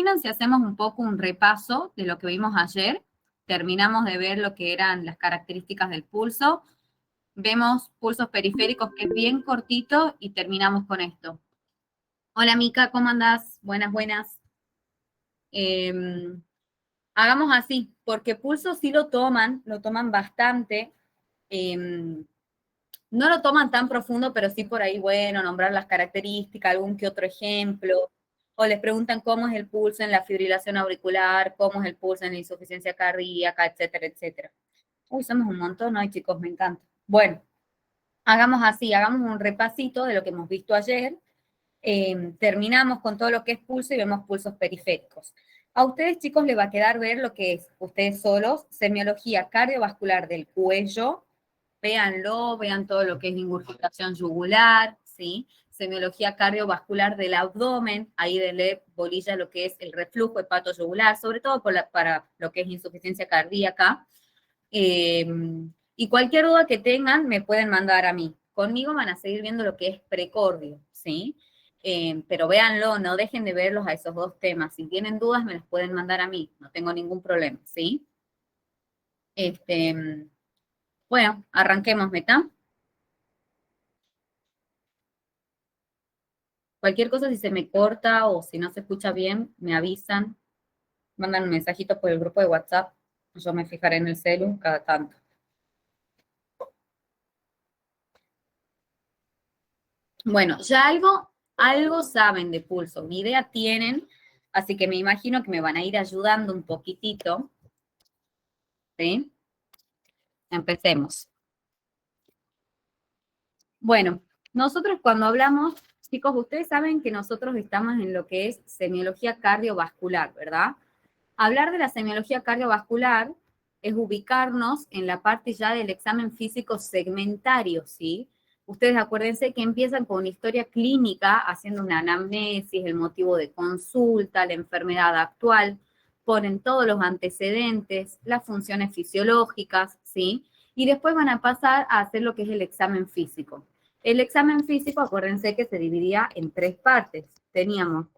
parecerían si hacemos un poco un repaso de lo que vimos ayer? Terminamos de ver lo que eran las características del pulso. Vemos pulsos periféricos, que es bien cortito, y terminamos con esto. Hola, Mica, ¿cómo andás? Buenas, buenas. Hagamos así, porque pulso sí lo toman bastante. No lo toman tan profundo, pero sí por ahí, bueno, nombrar las características, algún que otro ejemplo. O les preguntan cómo es el pulso en la fibrilación auricular, cómo es el pulso en la insuficiencia cardíaca, etcétera, etcétera. Uy, somos un montón, ¿no? Chicos, me encanta. Bueno, hagamos así, hagamos un repasito de lo que hemos visto ayer. Terminamos con todo lo que es pulso y vemos pulsos periféricos. A ustedes, chicos, les va a quedar ver lo que es, ustedes solos, semiología cardiovascular del cuello. Véanlo, vean todo lo que es ingurgitación yugular, ¿sí? Semiología cardiovascular del abdomen, ahí denle bolilla lo que es el reflujo hepatoyugular, sobre todo para lo que es insuficiencia cardíaca. Eh, y cualquier duda que tengan, me pueden mandar a mí. Conmigo van a seguir viendo lo que es precordio, ¿sí? Pero véanlo, no dejen de verlos a esos dos temas. Si tienen dudas, me los pueden mandar a mí, no tengo ningún problema, ¿sí? Bueno, arranquemos, ¿meta? Cualquier cosa, si se me corta o si no se escucha bien, me avisan, mandan un mensajito por el grupo de WhatsApp, yo me fijaré en el celu cada tanto. Bueno, ya algo saben de pulso, una idea tienen, así que me imagino que me van a ir ayudando un poquitito, ¿sí? Empecemos. Bueno, nosotros cuando hablamos, chicos, ustedes saben que nosotros estamos en lo que es semiología cardiovascular, ¿verdad? Hablar de la semiología cardiovascular es ubicarnos en la parte ya del examen físico segmentario, ¿sí? Ustedes acuérdense que empiezan con una historia clínica, haciendo una anamnesis, el motivo de consulta, la enfermedad actual, ponen todos los antecedentes, las funciones fisiológicas, ¿sí? Y después van a pasar a hacer lo que es el examen físico. El examen físico, acuérdense que se dividía en tres partes. Teníamos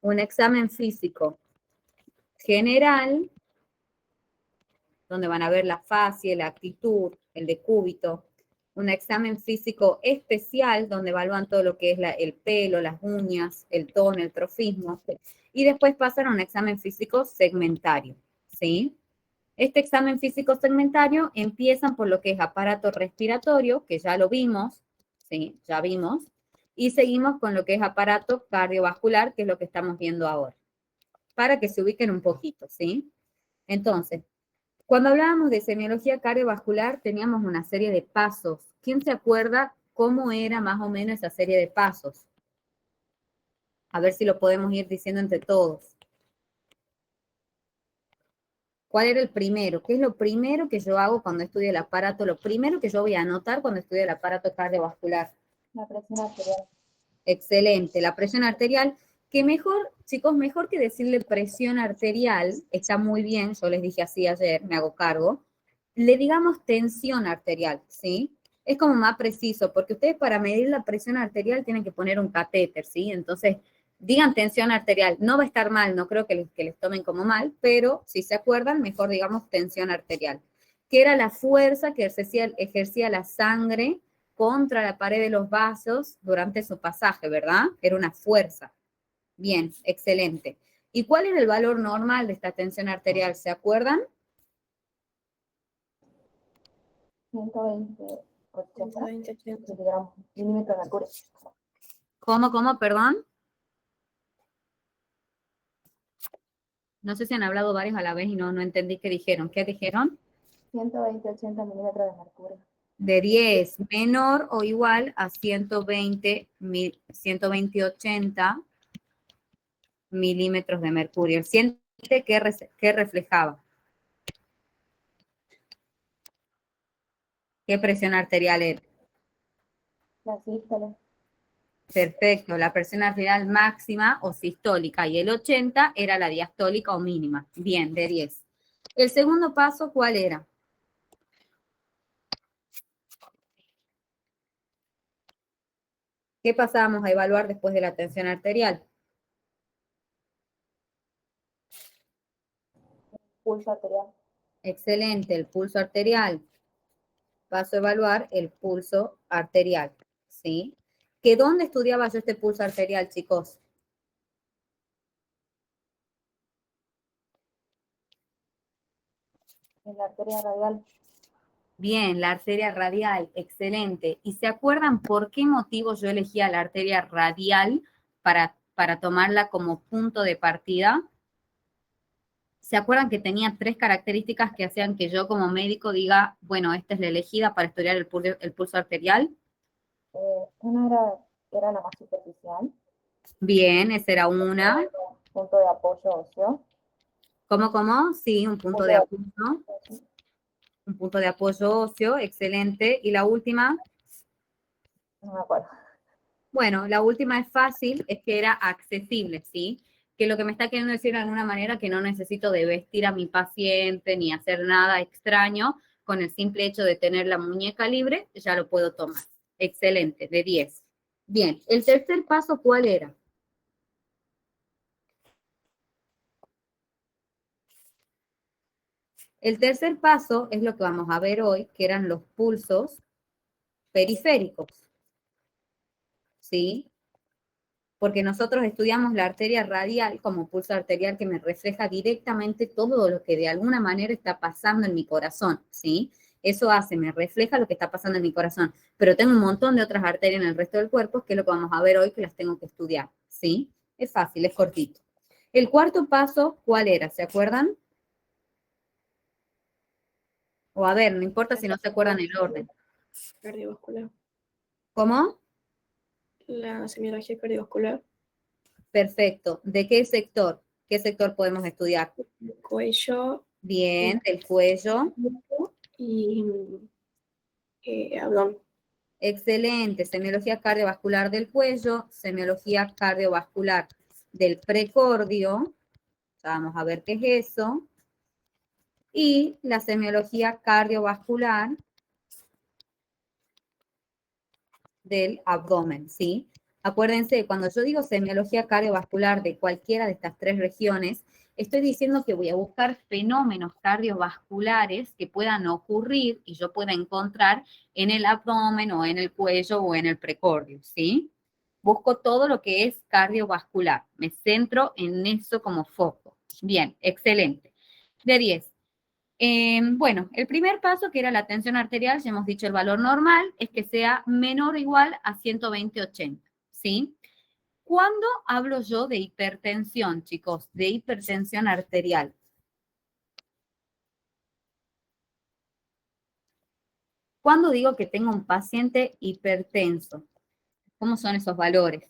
un examen físico general, donde van a ver la fascia, la actitud, el decúbito. Un examen físico especial, donde evalúan todo lo que es el pelo, las uñas, el tono, el trofismo. Y después pasan a un examen físico segmentario, ¿sí? Este examen físico segmentario empiezan por lo que es aparato respiratorio, que ya lo vimos, ¿sí? Ya vimos. Y seguimos con lo que es aparato cardiovascular, que es lo que estamos viendo ahora. Para que se ubiquen un poquito, ¿sí? Entonces, cuando hablábamos de semiología cardiovascular, teníamos una serie de pasos. ¿Quién se acuerda cómo era más o menos esa serie de pasos? A ver si lo podemos ir diciendo entre todos. ¿Cuál era el primero? ¿Qué es lo primero que yo hago cuando estudio el aparato? Lo primero que yo voy a anotar cuando estudio el aparato cardiovascular. La presión arterial. Excelente. La presión arterial, que mejor, chicos, mejor que decirle presión arterial, está muy bien, yo les dije así ayer, me hago cargo, le digamos tensión arterial, ¿sí? Es como más preciso, porque ustedes para medir la presión arterial tienen que poner un catéter, ¿sí? Entonces, digan tensión arterial, no va a estar mal, no creo que les tomen como mal, pero si se acuerdan, mejor digamos tensión arterial, que era la fuerza que ejercía la sangre contra la pared de los vasos durante su pasaje, ¿verdad? Era una fuerza. Bien, excelente. ¿Y cuál era el valor normal de esta tensión arterial? ¿Se acuerdan? 120, 80 miligramos, milímetros de mercurio. ¿Cómo, perdón? No sé si han hablado varios a la vez y no entendí qué dijeron. ¿Qué dijeron? 120, 80 milímetros de mercurio. De 10, menor o igual a 120, 80 milímetros de mercurio. El 100 que reflejaba. ¿Qué presión arterial era? La sístole. Perfecto, la presión arterial máxima o sistólica y el 80 era la diastólica o mínima. Bien, de 10. El segundo paso, ¿cuál era? ¿Qué pasábamos a evaluar después de la tensión arterial? Pulso arterial. Excelente, el pulso arterial. Paso a evaluar el pulso arterial, ¿sí? ¿Que dónde estudiaba yo este pulso arterial, chicos? En la arteria radial. Bien, la arteria radial, excelente. ¿Y se acuerdan por qué motivo yo elegía la arteria radial para tomarla como punto de partida? ¿Se acuerdan que tenía 3 características que hacían que yo como médico diga, bueno, esta es la elegida para estudiar el pulso arterial? Una era la más superficial. Bien, esa era una. Punto de apoyo óseo. ¿Cómo? Sí, un punto de apoyo. Un punto de apoyo óseo, excelente. ¿Y la última? No me acuerdo. Bueno, la última es fácil, es que era accesible, ¿sí? Que lo que me está queriendo decir de alguna manera que no necesito de vestir a mi paciente ni hacer nada extraño, con el simple hecho de tener la muñeca libre, ya lo puedo tomar. Excelente, de 10. Bien, el tercer paso, ¿cuál era? El tercer paso es lo que vamos a ver hoy, que eran los pulsos periféricos, ¿sí? Porque nosotros estudiamos la arteria radial como pulso arterial que me refleja directamente todo lo que de alguna manera está pasando en mi corazón, ¿sí? Eso me refleja lo que está pasando en mi corazón. Pero tengo un montón de otras arterias en el resto del cuerpo, que es lo que vamos a ver hoy, que las tengo que estudiar, ¿sí? Es fácil, es cortito. El cuarto paso, ¿cuál era? ¿Se acuerdan? O a ver, no importa si no se acuerdan el orden. Cardiovascular. ¿Cómo? La semiología cardiovascular. Perfecto. ¿De qué sector? ¿Qué sector podemos estudiar? Cuello. Bien, del cuello. Y abdomen. Excelente. Semiología cardiovascular del cuello, semiología cardiovascular del precordio. Ya vamos a ver qué es eso. Y la semiología cardiovascular del abdomen, ¿sí? Acuérdense, cuando yo digo semiología cardiovascular de cualquiera de estas 3 regiones, estoy diciendo que voy a buscar fenómenos cardiovasculares que puedan ocurrir y yo pueda encontrar en el abdomen o en el cuello o en el precordio, ¿sí? Busco todo lo que es cardiovascular. Me centro en eso como foco. Bien, excelente. De 10. Bueno, el primer paso, que era la tensión arterial, ya hemos dicho el valor normal, es que sea menor o igual a 120/80, ¿sí? ¿Cuándo hablo yo de hipertensión, chicos? De hipertensión arterial. ¿Cuándo digo que tengo un paciente hipertenso? ¿Cómo son esos valores?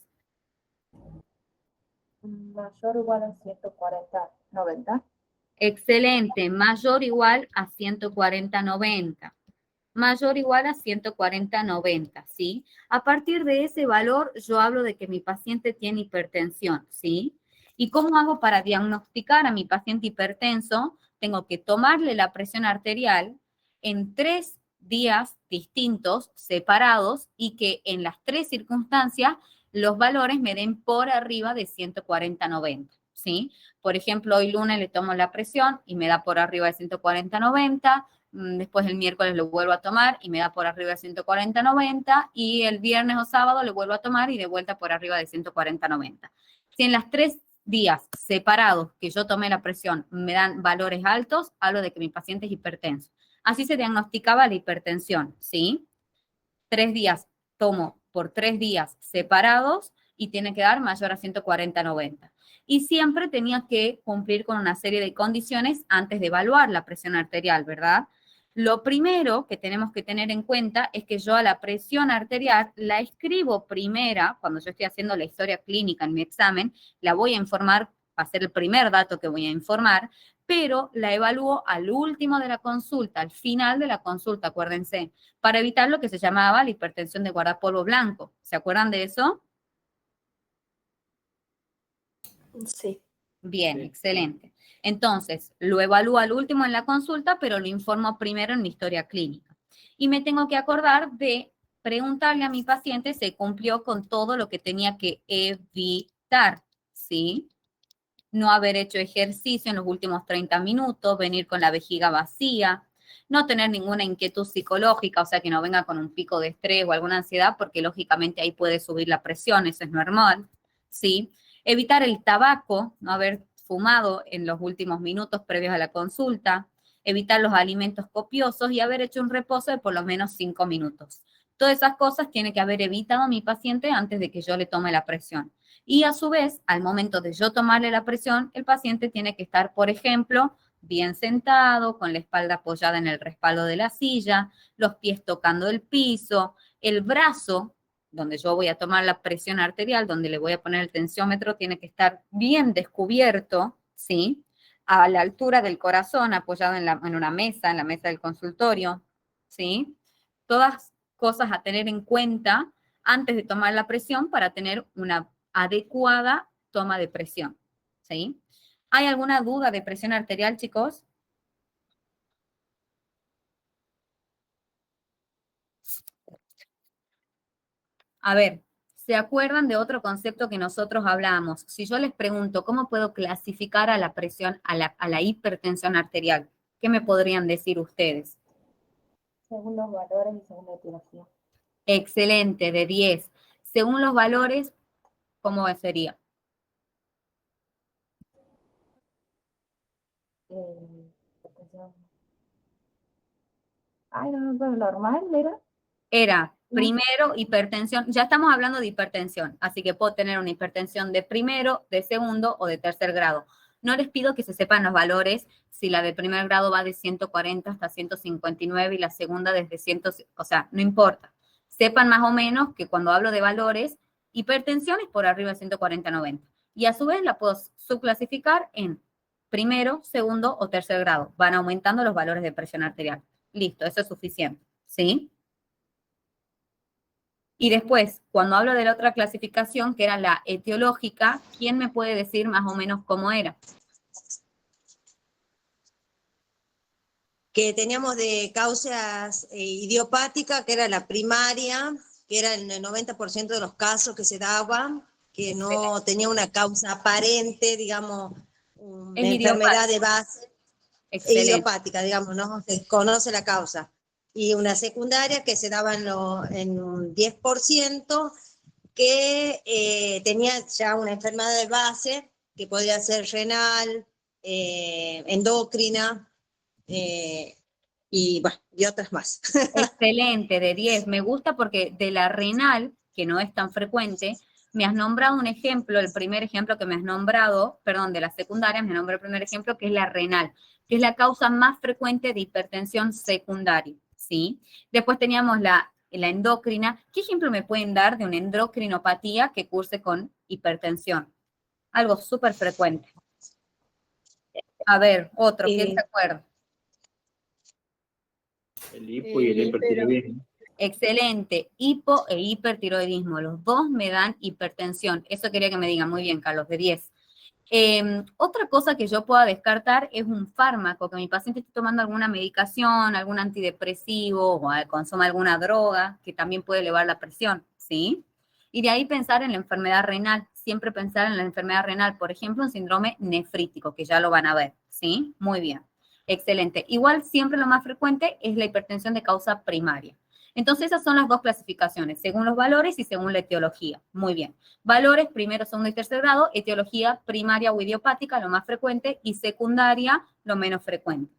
Mayor o igual a 140/90. Excelente, mayor o igual a 140/90. Mayor o igual a 140/90, ¿sí? A partir de ese valor, yo hablo de que mi paciente tiene hipertensión, ¿sí? ¿Y cómo hago para diagnosticar a mi paciente hipertenso? Tengo que tomarle la presión arterial en 3 días distintos, separados, y que en las 3 circunstancias los valores me den por arriba de 140/90, ¿sí? Por ejemplo, hoy lunes le tomo la presión y me da por arriba de 140/90, después el miércoles lo vuelvo a tomar y me da por arriba de 140/90, y el viernes o sábado lo vuelvo a tomar y de vuelta por arriba de 140/90. Si en las 3 días separados que yo tomé la presión me dan valores altos, hablo de que mi paciente es hipertenso. Así se diagnosticaba la hipertensión, ¿sí? 3 días, tomo por 3 días separados y tiene que dar mayor a 140/90. Y siempre tenía que cumplir con una serie de condiciones antes de evaluar la presión arterial, ¿verdad? Lo primero que tenemos que tener en cuenta es que yo a la presión arterial la escribo primera, cuando yo estoy haciendo la historia clínica en mi examen, la voy a informar, va a ser el primer dato que voy a informar, pero la evalúo al último de la consulta, al final de la consulta, acuérdense, para evitar lo que se llamaba la hipertensión de guardapolvo blanco. ¿Se acuerdan de eso? Sí. Bien, excelente. Entonces, lo evalúo al último en la consulta, pero lo informo primero en mi historia clínica. Y me tengo que acordar de preguntarle a mi paciente si cumplió con todo lo que tenía que evitar, ¿sí? no haber hecho ejercicio en los últimos 30 minutos, venir con la vejiga vacía, no tener ninguna inquietud psicológica, o sea, que no venga con un pico de estrés o alguna ansiedad, porque lógicamente ahí puede subir la presión, eso es normal, ¿sí? Evitar el tabaco, no haber fumado en los últimos minutos previos a la consulta, evitar los alimentos copiosos y haber hecho un reposo de por lo menos 5 minutos. Todas esas cosas tiene que haber evitado mi paciente antes de que yo le tome la presión. Y a su vez, al momento de yo tomarle la presión, el paciente tiene que estar, por ejemplo, bien sentado, con la espalda apoyada en el respaldo de la silla, los pies tocando el piso, el brazo, donde yo voy a tomar la presión arterial, donde le voy a poner el tensiómetro, tiene que estar bien descubierto, ¿sí? A la altura del corazón, apoyado en una mesa, en la mesa del consultorio, ¿sí? Todas cosas a tener en cuenta antes de tomar la presión para tener una adecuada toma de presión, ¿sí? ¿Hay alguna duda de presión arterial, chicos? A ver, ¿se acuerdan de otro concepto que nosotros hablamos? Si yo les pregunto, ¿cómo puedo clasificar a la presión, a la hipertensión arterial? ¿Qué me podrían decir ustedes? Según los valores y según la etiología. Excelente, de 10. Según los valores, ¿cómo sería? Hipertensión. Ay, no, pero normal, mira. Era primero hipertensión, ya estamos hablando de hipertensión, así que puedo tener una hipertensión de primero, de segundo o de tercer grado. No les pido que se sepan los valores, si la de primer grado va de 140 hasta 159 y la segunda desde 100, o sea, no importa. Sepan más o menos que cuando hablo de valores, hipertensión es por arriba de 140-90. Y a su vez la puedo subclasificar en primero, segundo o tercer grado. Van aumentando los valores de presión arterial. Listo, eso es suficiente, ¿sí? Y después, cuando hablo de la otra clasificación, que era la etiológica, ¿quién me puede decir más o menos cómo era? Que teníamos de causas idiopáticas, que era la primaria, que era el 90% de los casos que se daban, que no tenía una causa aparente, digamos, una enfermedad de base idiopática, digamos, no se desconoce la causa. Y una secundaria que se daba en un 10%, que tenía ya una enfermedad de base, que podría ser renal, endocrina, y bueno, y otras más. Excelente, de 10. Me gusta porque de la renal, que no es tan frecuente, me has nombrado un ejemplo, el primer ejemplo que me has nombrado, perdón, de la secundaria, me nombró el primer ejemplo, que es la renal, que es la causa más frecuente de hipertensión secundaria, ¿sí? Después teníamos la endocrina. ¿Qué ejemplo me pueden dar de una endocrinopatía que curse con hipertensión? Algo súper frecuente. A ver, otro, ¿quién se acuerda? El hipo y el hipertiroidismo. Excelente, hipo e hipertiroidismo, los dos me dan hipertensión. Eso quería que me digan, muy bien, Carlos, de 10. Otra cosa que yo pueda descartar es un fármaco, que mi paciente esté tomando alguna medicación, algún antidepresivo o consuma alguna droga, que también puede elevar la presión, ¿sí? Y de ahí pensar en la enfermedad renal, siempre pensar en la enfermedad renal, por ejemplo, un síndrome nefrítico, que ya lo van a ver, ¿sí? Muy bien, excelente. Igual siempre lo más frecuente es la hipertensión de causa primaria. Entonces esas son las dos clasificaciones, según los valores y según la etiología. Muy bien. Valores, primero, segundo y tercer grado, etiología primaria o idiopática, lo más frecuente, y secundaria, lo menos frecuente.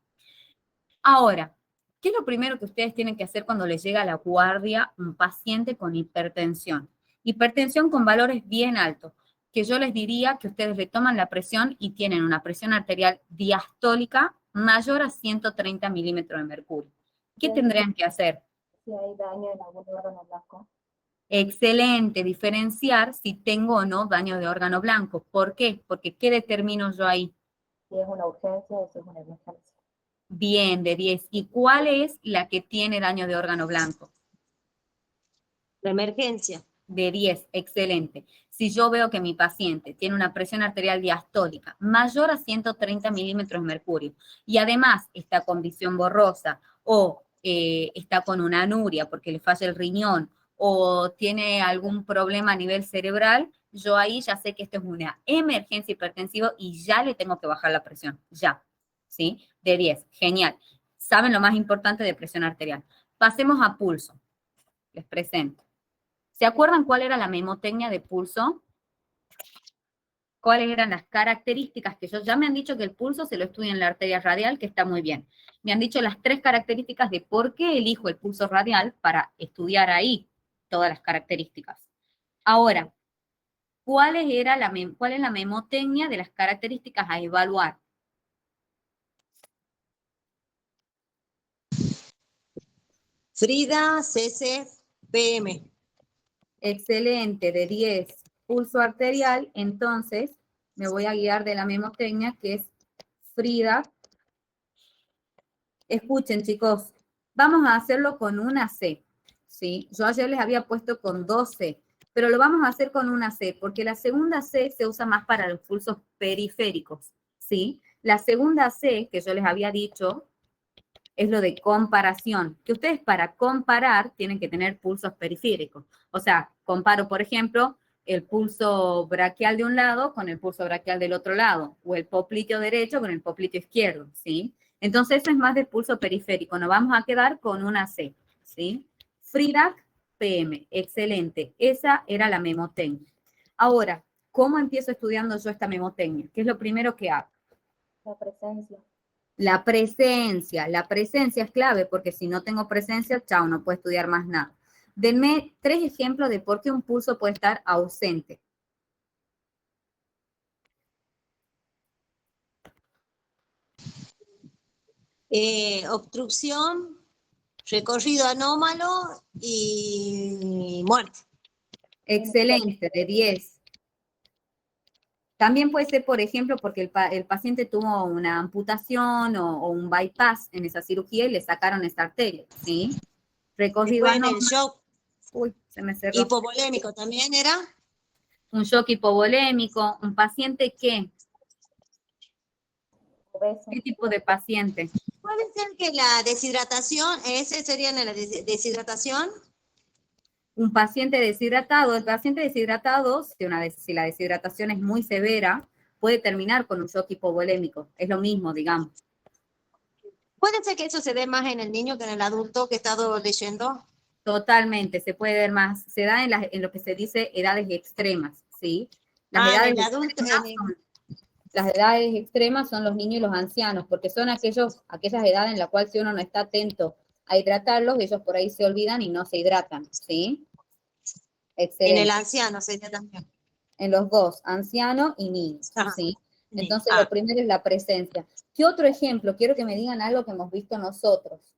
Ahora, ¿qué es lo primero que ustedes tienen que hacer cuando les llega a la guardia un paciente con hipertensión? Hipertensión con valores bien altos, que yo les diría que ustedes le toman la presión y tienen una presión arterial diastólica mayor a 130 milímetros de mercurio. ¿Qué tendrían que hacer? Si hay daño en algún órgano blanco. Excelente, diferenciar si tengo o no daño de órgano blanco. ¿Por qué? Porque ¿qué determino yo ahí? Si es una urgencia o si es una emergencia. Bien, de 10. ¿Y cuál es la que tiene daño de órgano blanco? La emergencia. De 10, excelente. Si yo veo que mi paciente tiene una presión arterial diastólica mayor a 130 milímetros de mercurio y además está con visión borrosa o está con una anuria porque le falla el riñón o tiene algún problema a nivel cerebral, yo ahí ya sé que esto es una emergencia hipertensiva y ya le tengo que bajar la presión, ya, ¿sí? De 10, genial. ¿Saben lo más importante de presión arterial? Pasemos a pulso. Les presento. ¿Se acuerdan cuál era la memotecnia de pulso? ¿Cuáles eran las características que ya me han dicho que el pulso se lo estudia en la arteria radial, que está muy bien? Me han dicho las 3 características de por qué elijo el pulso radial para estudiar ahí todas las características. Ahora, ¿cuál es la memotecnia de las características a evaluar? Frida, CC, PM. Excelente, de 10, pulso arterial, entonces me voy a guiar de la memotecnia, que es Frida. Escuchen, chicos, vamos a hacerlo con una C, ¿sí? Yo ayer les había puesto con 2C, pero lo vamos a hacer con una C, porque la segunda C se usa más para los pulsos periféricos, ¿sí? La segunda C, que yo les había dicho, es lo de comparación, que ustedes para comparar tienen que tener pulsos periféricos. O sea, comparo, por ejemplo, el pulso braquial de un lado con el pulso braquial del otro lado, o el popliteo derecho con el popliteo izquierdo, ¿sí? Entonces eso es más de pulso periférico, nos vamos a quedar con una C, ¿sí? Fridac PM, excelente, esa era la memotecnia. Ahora, ¿cómo empiezo estudiando yo esta memotecnia? ¿Qué es lo primero que hago? La presencia. La presencia es clave, porque si no tengo presencia, chao, no puedo estudiar más nada. Denme 3 ejemplos de por qué un pulso puede estar ausente. Obstrucción, recorrido anómalo y muerte. Excelente, de 10. También puede ser, por ejemplo, porque el paciente tuvo una amputación o un bypass en esa cirugía y le sacaron esa arteria, ¿sí? Recorrido Después en el anómalo. shock Uy, se me cerró. hipovolémico también era. Un shock hipovolémico, un paciente ¿qué? Obeso. ¿Qué tipo de paciente? Puede ser que la deshidratación, ese sería en la deshidratación. Un paciente deshidratado, el paciente deshidratado, si la deshidratación es muy severa, puede terminar con un shock hipovolémico. Es lo mismo, digamos. Puede ser que eso se dé más en el niño que en el adulto que he estado leyendo. Totalmente, se puede ver más. Se da en lo que se dice edades extremas, ¿sí? En el adulto. Las edades extremas son los niños y los ancianos, porque son aquellas edades en las cuales si uno no está atento a hidratarlos, ellos por ahí se olvidan y no se hidratan, ¿sí? Excelente. En el anciano sería también. En los dos, anciano y niño, ¿sí? Entonces, lo primero es la presencia. ¿Qué otro ejemplo? Quiero que me digan algo que hemos visto nosotros,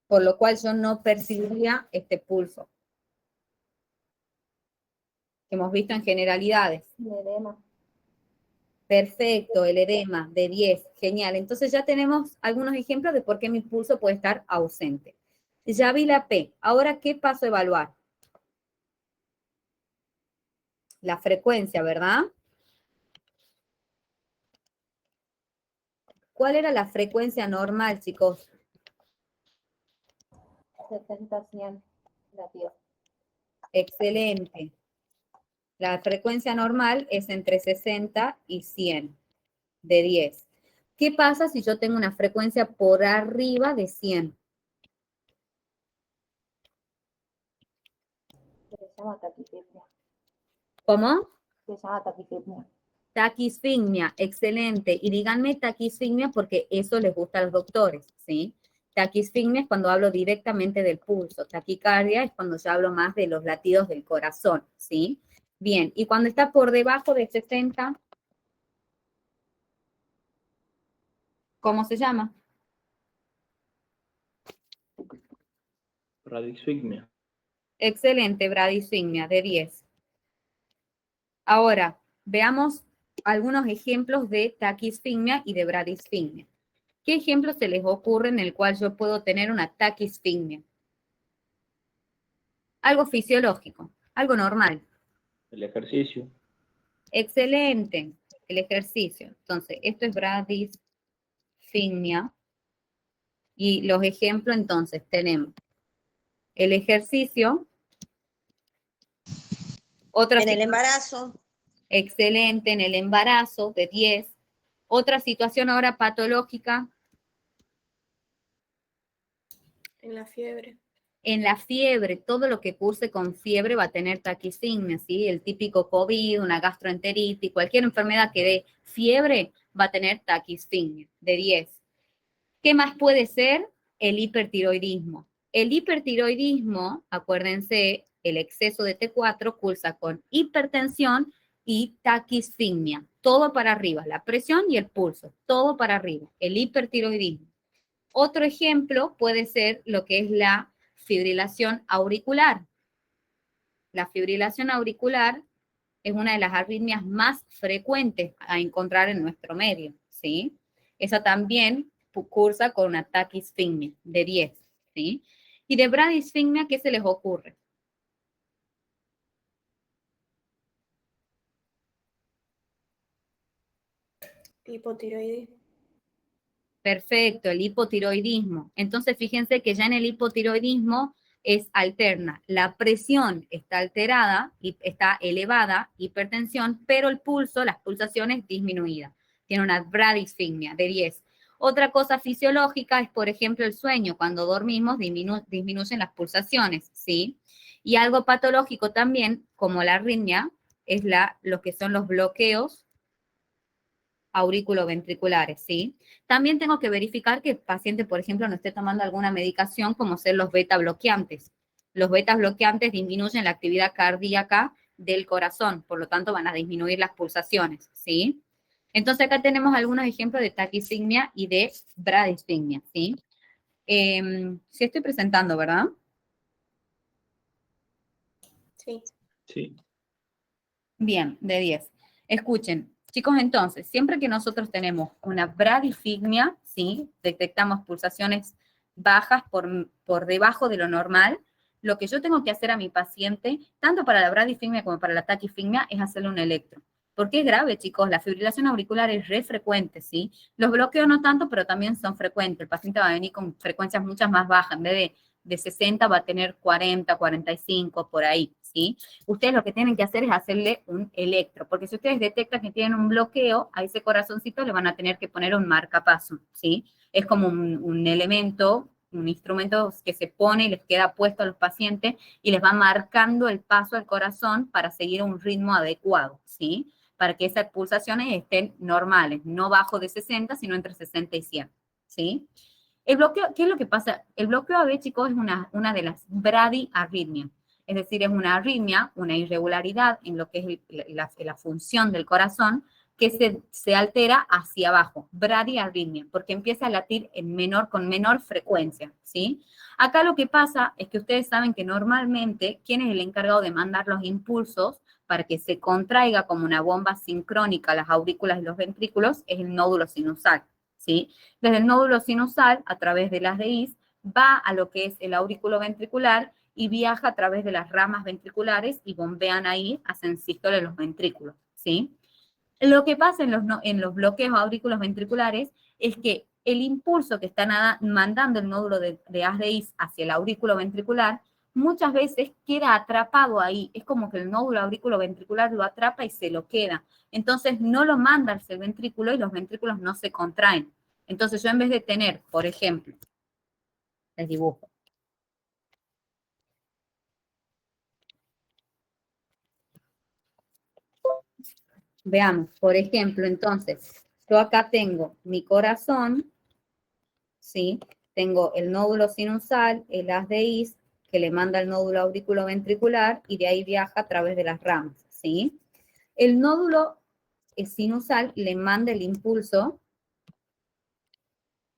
por lo cual yo no percibiría este pulso, que hemos visto en generalidades. El edema. Perfecto, el edema de 10, genial. Entonces ya tenemos algunos ejemplos de por qué mi pulso puede estar ausente. Ya vi la P. Ahora, ¿qué paso a evaluar? La frecuencia, ¿verdad? ¿Cuál era la frecuencia normal, chicos? 70, 100 latidos. Excelente. La frecuencia normal es entre 60 y 100 de 10. ¿Qué pasa si yo tengo una frecuencia por arriba de 100? Se llama taquipnea. ¿Cómo? Se llama taquipnea. Taquisfigmia, excelente. Y díganme taquisfigmia porque eso les gusta a los doctores, ¿sí? Taquisfigmia es cuando hablo directamente del pulso. Taquicardia es cuando yo hablo más de los latidos del corazón, ¿sí? Bien, y cuando está por debajo de 60, ¿cómo se llama? Bradisfigmia. Excelente, bradisfigmia, de 10. Ahora, veamos algunos ejemplos de taquisfigmia y de bradisfigmia. ¿Qué ejemplos se les ocurre en el cual yo puedo tener una taquisfigmia? Algo fisiológico, algo normal. El ejercicio. Excelente, el ejercicio. Entonces, esto es bradisfigmia. Y los ejemplos, entonces, tenemos El ejercicio. Otra En el situación embarazo, excelente, en el embarazo, de 10. Otra situación ahora patológica. En la fiebre. En la fiebre, todo lo que curse con fiebre va a tener taquisignia, ¿sí? El típico COVID, una gastroenteritis, cualquier enfermedad que dé fiebre va a tener taquisignia, de 10. ¿Qué más puede ser? El hipertiroidismo. El hipertiroidismo, acuérdense, el exceso de T4 cursa con hipertensión y taquisignia. Todo para arriba, la presión y el pulso, todo para arriba, el hipertiroidismo. Otro ejemplo puede ser lo que es la fibrilación auricular. La fibrilación auricular es una de las arritmias más frecuentes a encontrar en nuestro medio, ¿sí? Esa también cursa con una taquisfigmia de 10, ¿sí? Y de bradisfigmia, ¿qué se les ocurre? Hipotiroidismo. Perfecto, el hipotiroidismo. Entonces, fíjense que ya en el hipotiroidismo es alterna. La presión está alterada y está elevada, hipertensión, pero el pulso, las pulsaciones disminuidas. Tiene una bradisfigmia de 10. Otra cosa fisiológica es, por ejemplo, el sueño. Cuando dormimos disminuyen las pulsaciones, ¿sí? Y algo patológico también, como la arritmia, es lo que son los bloqueos auriculoventriculares, ¿sí? También tengo que verificar que el paciente, por ejemplo, no esté tomando alguna medicación como ser los beta bloqueantes. Los beta bloqueantes disminuyen la actividad cardíaca del corazón, por lo tanto van a disminuir las pulsaciones, ¿sí? Entonces acá tenemos algunos ejemplos de taquisigmia y de bradisfigmia, ¿sí? Sí estoy presentando, ¿verdad? Sí. Sí. Bien, de 10. Escuchen, chicos, entonces, siempre que nosotros tenemos una bradifigmia, ¿sí? Detectamos pulsaciones bajas por debajo de lo normal, lo que yo tengo que hacer a mi paciente, tanto para la bradifigmia como para la taquifigmia, es hacerle un electro. Porque es grave, chicos, la fibrilación auricular es re frecuente, ¿sí? Los bloqueos no tanto, pero también son frecuentes. El paciente va a venir con frecuencias muchas más bajas. En vez de 60 va a tener 40, 45, por ahí, ¿sí? Ustedes lo que tienen que hacer es hacerle un electro, porque si ustedes detectan que tienen un bloqueo, a ese corazoncito le van a tener que poner un marcapaso, ¿sí? Es como un elemento, un instrumento que se pone y les queda puesto a los pacientes y les va marcando el paso al corazón para seguir un ritmo adecuado, ¿sí? Para que esas pulsaciones estén normales, no bajo de 60, sino entre 60 y 100, ¿sí? El bloqueo, ¿qué es lo que pasa? El bloqueo AB, chicos, es una de las bradiarritmias. Es decir, es una arritmia, una irregularidad en lo que es la función del corazón que se altera hacia abajo, bradiarritmia, porque empieza a latir con menor frecuencia, ¿sí? Acá lo que pasa es que ustedes saben que normalmente, ¿quién es el encargado de mandar los impulsos para que se contraiga como una bomba sincrónica las aurículas y los ventrículos? Es el nódulo sinusal, ¿sí? Desde el nódulo sinusal, a través de las DIs, va a lo que es el aurículo ventricular y viaja a través de las ramas ventriculares y bombean ahí, hacen sístole los ventrículos, ¿sí? Lo que pasa en los bloqueos aurículos ventriculares es que el impulso que está mandando el nódulo de ASDIs hacia el aurículo ventricular muchas veces queda atrapado ahí. Es como que el nódulo aurículo ventricular lo atrapa y se lo queda. Entonces no lo manda hacia el ventrículo y los ventrículos no se contraen. Entonces yo en vez de tener, por ejemplo, les dibujo. Veamos, por ejemplo, entonces, yo acá tengo mi corazón, ¿sí? Tengo el nódulo sinusal, el haz de Is, que le manda el nódulo auriculoventricular y de ahí viaja a través de las ramas, ¿sí? El nódulo sinusal le manda el impulso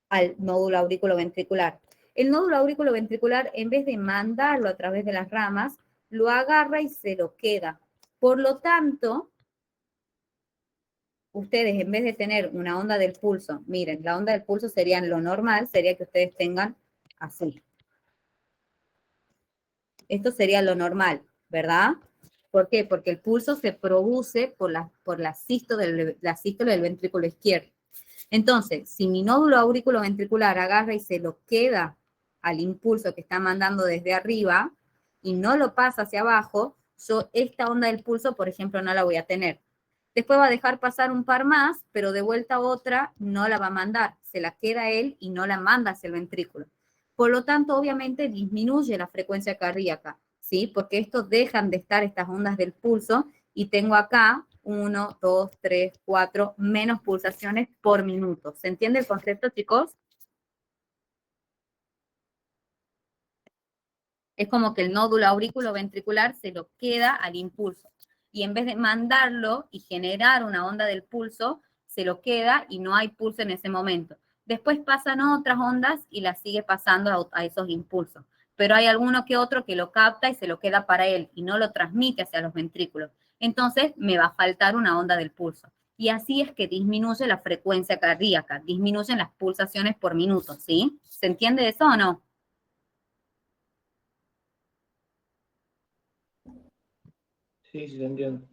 al nódulo auriculoventricular. El nódulo auriculoventricular, en vez de mandarlo a través de las ramas, lo agarra y se lo queda. Por lo tanto, ustedes en vez de tener una onda del pulso, miren, la onda del pulso sería lo normal, sería que ustedes tengan así. Esto sería lo normal, ¿verdad? ¿Por qué? Porque el pulso se produce por la sístole del ventrículo izquierdo. Entonces, si mi nódulo auriculoventricular agarra y se lo queda al impulso que está mandando desde arriba y no lo pasa hacia abajo, yo esta onda del pulso, por ejemplo, no la voy a tener. Después va a dejar pasar un par más, pero de vuelta a otra no la va a mandar, se la queda él y no la manda hacia el ventrículo. Por lo tanto, obviamente disminuye la frecuencia cardíaca, ¿sí? Porque estos dejan de estar estas ondas del pulso y tengo acá 1, 2, 3, 4 menos pulsaciones por minuto. ¿Se entiende el concepto, chicos? Es como que el nódulo auriculoventricular se lo queda al impulso. Y en vez de mandarlo y generar una onda del pulso, se lo queda y no hay pulso en ese momento. Después pasan otras ondas y las sigue pasando a esos impulsos. Pero hay alguno que otro que lo capta y se lo queda para él y no lo transmite hacia los ventrículos. Entonces me va a faltar una onda del pulso. Y así es que disminuye la frecuencia cardíaca, disminuyen las pulsaciones por minuto, ¿sí? ¿Se entiende eso o no? Sí, sí, se entiende.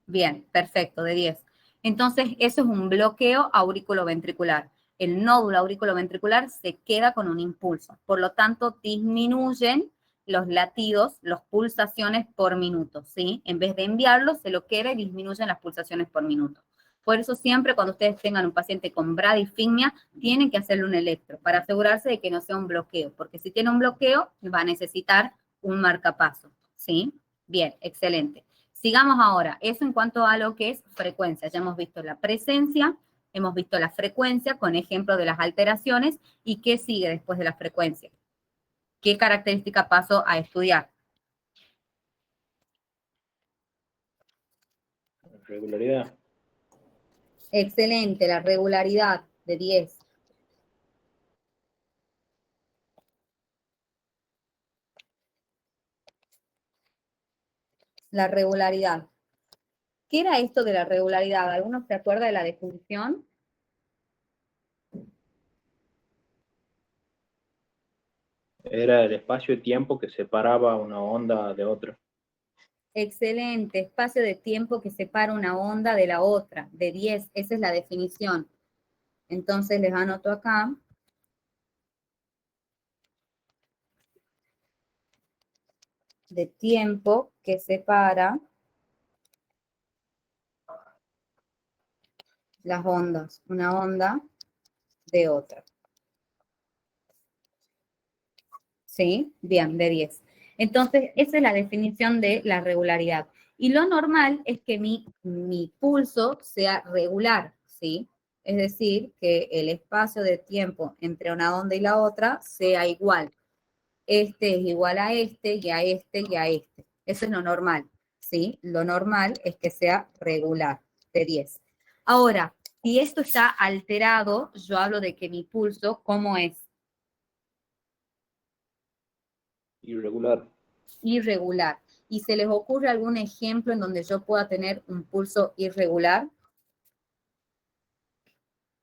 Bien, perfecto, de 10. Entonces, eso es un bloqueo auriculoventricular. El nódulo auriculoventricular se queda con un impulso. Por lo tanto, disminuyen los latidos, las pulsaciones por minuto, ¿sí? En vez de enviarlo, se lo queda y disminuyen las pulsaciones por minuto. Por eso siempre cuando ustedes tengan un paciente con bradifigmia, tienen que hacerle un electro para asegurarse de que no sea un bloqueo, porque si tiene un bloqueo, va a necesitar un marcapaso, ¿sí? Bien, excelente. Sigamos ahora, eso en cuanto a lo que es frecuencia. Ya hemos visto la presencia, hemos visto la frecuencia con ejemplo de las alteraciones y qué sigue después de la frecuencia. ¿Qué característica paso a estudiar? Regularidad. Excelente, la regularidad de 10. La regularidad. ¿Qué era esto de la regularidad? ¿Alguno se acuerda de la definición? Era el espacio de tiempo que separaba una onda de otra. Excelente, espacio de tiempo que separa una onda de la otra, de 10, esa es la definición. Entonces les anoto acá. De tiempo que separa las ondas, una onda de otra. ¿Sí? Bien, de 10. Entonces, esa es la definición de la regularidad. Y lo normal es que mi pulso sea regular, ¿sí? Es decir, que el espacio de tiempo entre una onda y la otra sea igual. Este es igual a este, y a este, y a este. Eso es lo normal, ¿sí? Lo normal es que sea regular, de 10. Ahora, si esto está alterado, yo hablo de que mi pulso, ¿cómo es? Irregular. Irregular. ¿Y se les ocurre algún ejemplo en donde yo pueda tener un pulso irregular?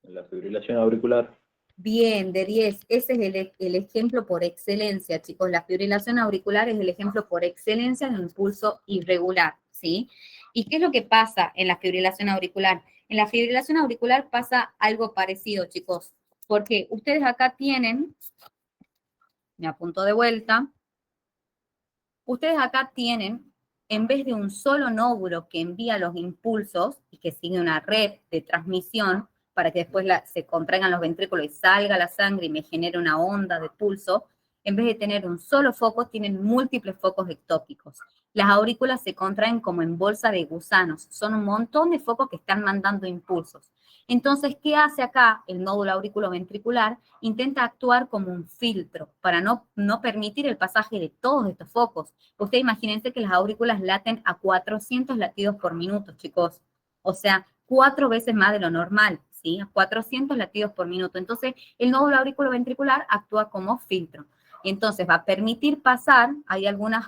La fibrilación auricular. Bien, de 10. Ese es el ejemplo por excelencia, chicos. La fibrilación auricular es el ejemplo por excelencia de un pulso irregular, ¿sí? ¿Y qué es lo que pasa en la fibrilación auricular? En la fibrilación auricular pasa algo parecido, chicos, porque ustedes acá tienen, me apunto de vuelta, ustedes acá tienen, en vez de un solo nódulo que envía los impulsos y que sigue una red de transmisión para que después se contraigan los ventrículos y salga la sangre y me genere una onda de pulso, en vez de tener un solo foco, tienen múltiples focos ectópicos. Las aurículas se contraen como en bolsa de gusanos. Son un montón de focos que están mandando impulsos. Entonces, ¿qué hace acá el nódulo auriculoventricular? Intenta actuar como un filtro para no permitir el pasaje de todos estos focos. Ustedes imagínense que las aurículas laten a 400 latidos por minuto, chicos. O sea, 4 veces más de lo normal, ¿sí? A 400 latidos por minuto. Entonces, el nódulo auriculoventricular actúa como filtro. Y entonces va a permitir pasar, hay algunos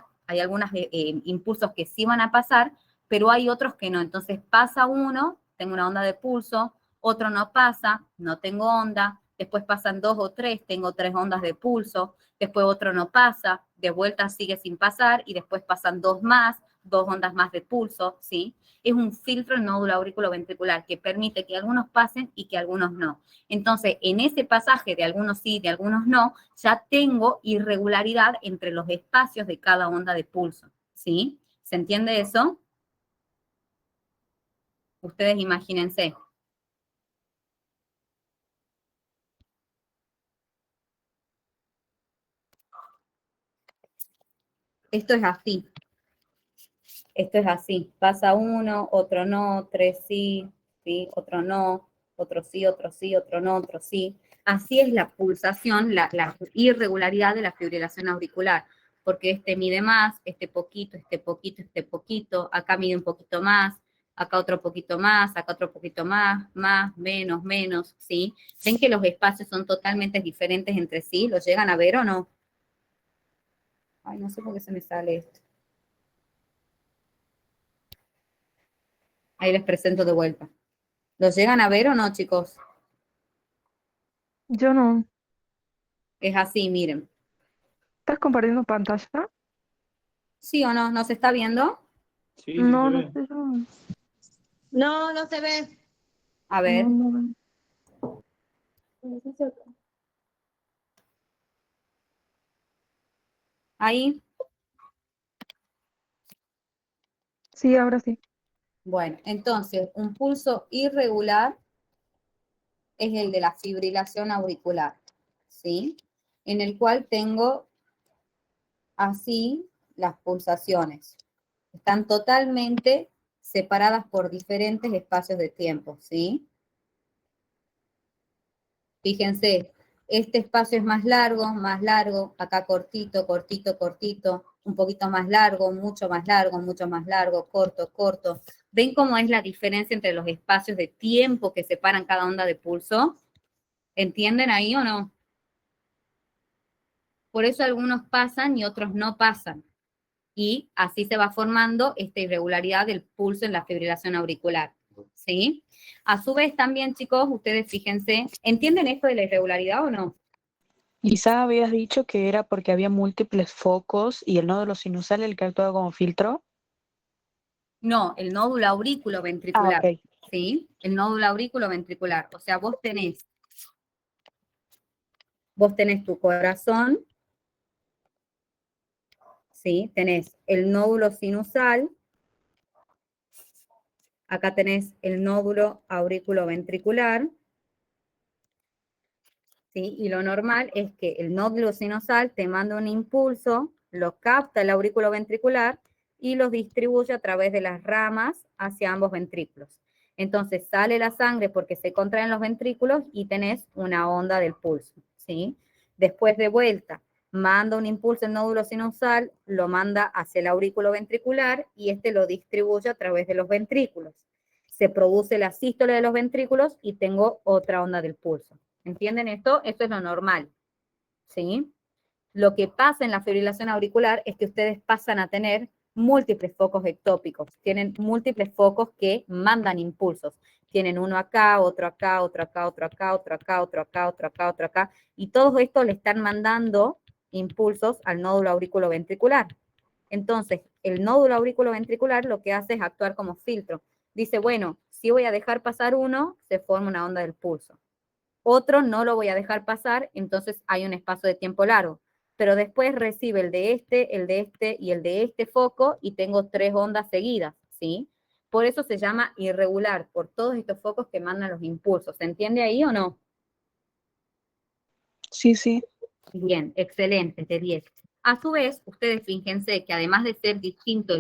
impulsos que sí van a pasar, pero hay otros que no. Entonces pasa uno, tengo una onda de pulso, otro no pasa, no tengo onda, después pasan 2 o 3, tengo 3 ondas de pulso, después otro no pasa, de vuelta sigue sin pasar y después pasan 2 más, 2 ondas más de pulso, ¿sí? Es un filtro en nódulo auriculoventricular que permite que algunos pasen y que algunos no. Entonces, en ese pasaje de algunos sí, de algunos no, ya tengo irregularidad entre los espacios de cada onda de pulso, ¿sí? ¿Se entiende eso? Ustedes imagínense. Esto es así. Esto es así. Pasa uno, otro no, 3 sí, ¿sí? Otro no, otro sí, otro sí, otro no, otro sí. Así es la pulsación, la irregularidad de la fibrilación auricular, porque este mide más, este poquito, este poquito, este poquito, acá mide un poquito más, acá otro poquito más, acá otro poquito más, más, menos, menos, ¿sí? ¿Ven que los espacios son totalmente diferentes entre sí? ¿Los llegan a ver o no? Ay, no sé por qué se me sale esto. Ahí les presento de vuelta. ¿Los llegan a ver o no, chicos? Yo no. Es así, miren. ¿Estás compartiendo pantalla? ¿Sí o no? ¿No se está viendo? Sí, sí No, se no ve. sé yo. No, no se ve. A No, ver. no. Ahí. Sí, ahora sí. Bueno, entonces, un pulso irregular es el de la fibrilación auricular, ¿sí? En el cual tengo así las pulsaciones. Están totalmente separadas por diferentes espacios de tiempo, ¿sí? Fíjense, este espacio es más largo, acá cortito, cortito, cortito, un poquito más largo, mucho más largo, corto, corto. ¿Ven cómo es la diferencia entre los espacios de tiempo que separan cada onda de pulso? ¿Entienden ahí o no? Por eso algunos pasan y otros no pasan. Y así se va formando esta irregularidad del pulso en la fibrilación auricular, ¿sí? A su vez también, chicos, ustedes fíjense, ¿entienden esto de la irregularidad o no? Quizá habías dicho que era porque había múltiples focos y el nódulo sinusal el que actuaba como filtro. No, el nódulo aurículo Ah, ventricular, ok. ¿sí? El nódulo aurículo ventricular. O sea, vos tenés tu corazón, ¿sí? Tenés el nódulo sinusal, acá tenés el nódulo aurículo ventricular, ¿sí? Y lo normal es que el nódulo sinusal te manda un impulso, lo capta el aurículo ventricular y los distribuye a través de las ramas hacia ambos ventrículos. Entonces sale la sangre porque se contraen los ventrículos y tenés una onda del pulso, ¿sí? Después de vuelta, manda un impulso el nódulo sinusal, lo manda hacia el aurículo ventricular y este lo distribuye a través de los ventrículos. Se produce la sístole de los ventrículos y tengo otra onda del pulso. ¿Entienden esto? Esto es lo normal, ¿sí? Lo que pasa en la fibrilación auricular es que ustedes pasan a tener múltiples focos ectópicos, tienen múltiples focos que mandan impulsos. Tienen uno acá, otro acá, otro acá, otro acá, otro acá, otro acá, otro acá, otro acá, y todo esto le están mandando impulsos al nódulo auriculoventricular. Entonces, el nódulo auriculoventricular lo que hace es actuar como filtro. Dice, bueno, si voy a dejar pasar uno, se forma una onda del pulso. Otro no lo voy a dejar pasar, entonces hay un espacio de tiempo largo. Pero después recibe el de este, el de este y el de este foco y tengo 3 ondas seguidas, ¿sí? Por eso se llama irregular, por todos estos focos que mandan los impulsos. ¿Se entiende ahí o no? Sí, sí. Bien, excelente, de 10. A su vez, ustedes fíjense que además de ser distinto,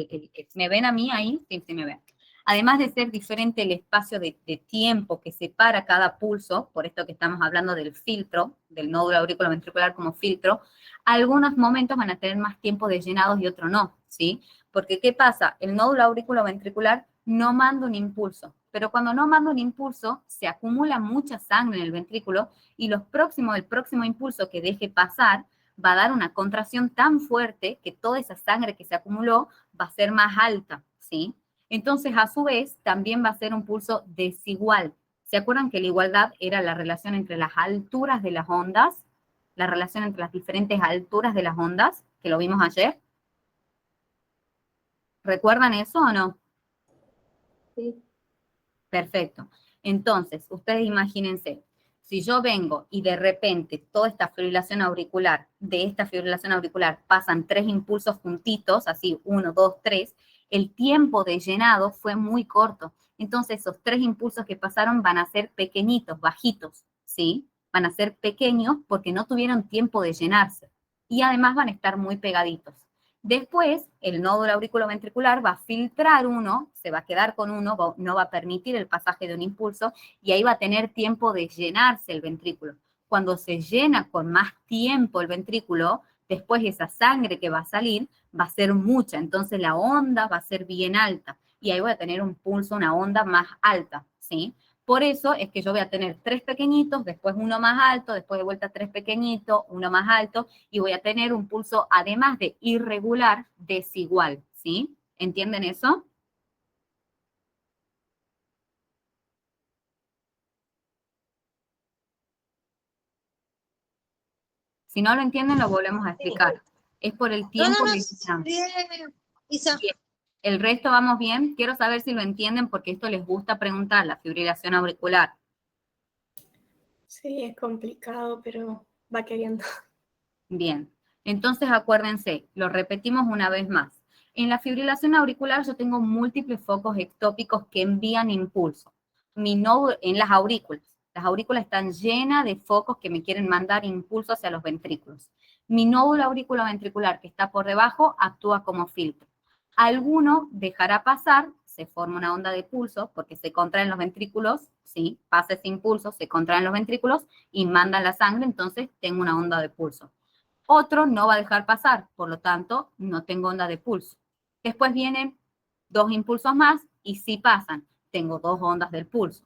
¿me ven a mí ahí? Sí, sí me ven. Además de ser diferente el espacio de tiempo que separa cada pulso, por esto que estamos hablando del filtro, del nódulo auriculoventricular como filtro, algunos momentos van a tener más tiempo de llenados y otros no, ¿sí? Porque ¿qué pasa? El nódulo auriculoventricular no manda un impulso, pero cuando no manda un impulso, se acumula mucha sangre en el ventrículo y el próximo impulso que deje pasar va a dar una contracción tan fuerte que toda esa sangre que se acumuló va a ser más alta, ¿sí? Entonces, a su vez, también va a ser un pulso desigual. ¿Se acuerdan que la igualdad era la relación entre las alturas de las ondas? La relación entre las diferentes alturas de las ondas, que lo vimos ayer. ¿Recuerdan eso o no? Sí. Perfecto. Entonces, ustedes imagínense, si yo vengo y de repente toda esta fibrilación auricular, de esta fibrilación auricular pasan 3 impulsos juntitos, así 1, 2, 3, el tiempo de llenado fue muy corto. Entonces, esos 3 impulsos que pasaron van a ser pequeñitos, bajitos, ¿sí? Van a ser pequeños porque no tuvieron tiempo de llenarse. Y además van a estar muy pegaditos. Después, el nódulo auriculoventricular va a filtrar uno, se va a quedar con uno, no va a permitir el pasaje de un impulso y ahí va a tener tiempo de llenarse el ventrículo. Cuando se llena con más tiempo el ventrículo, después esa sangre que va a salir va a ser mucha, entonces la onda va a ser bien alta y ahí voy a tener un pulso, una onda más alta, ¿sí? Por eso es que yo voy a tener 3 pequeñitos, después uno más alto, después de vuelta 3 pequeñitos, uno más alto, y voy a tener un pulso, además de irregular, desigual, ¿sí? ¿Entienden eso? Si no lo entienden, lo volvemos a explicar. Es por el No, tiempo no, de no, bien, Isa. Bien. ¿El resto vamos bien? Quiero saber si lo entienden porque esto les gusta preguntar, la fibrilación auricular. Sí, es complicado, pero va queriendo. Bien, entonces acuérdense, lo repetimos una vez más. En la fibrilación auricular yo tengo múltiples focos ectópicos que envían impulso. En las aurículas están llenas de focos que me quieren mandar impulso hacia los ventrículos. Mi nódulo auriculoventricular que está por debajo actúa como filtro. Alguno dejará pasar, se forma una onda de pulso porque se contraen los ventrículos, ¿sí? Pasa ese impulso, se contraen los ventrículos y mandan la sangre, entonces tengo una onda de pulso. Otro no va a dejar pasar, por lo tanto, no tengo onda de pulso. Después vienen 2 impulsos más y sí pasan, tengo 2 ondas del pulso.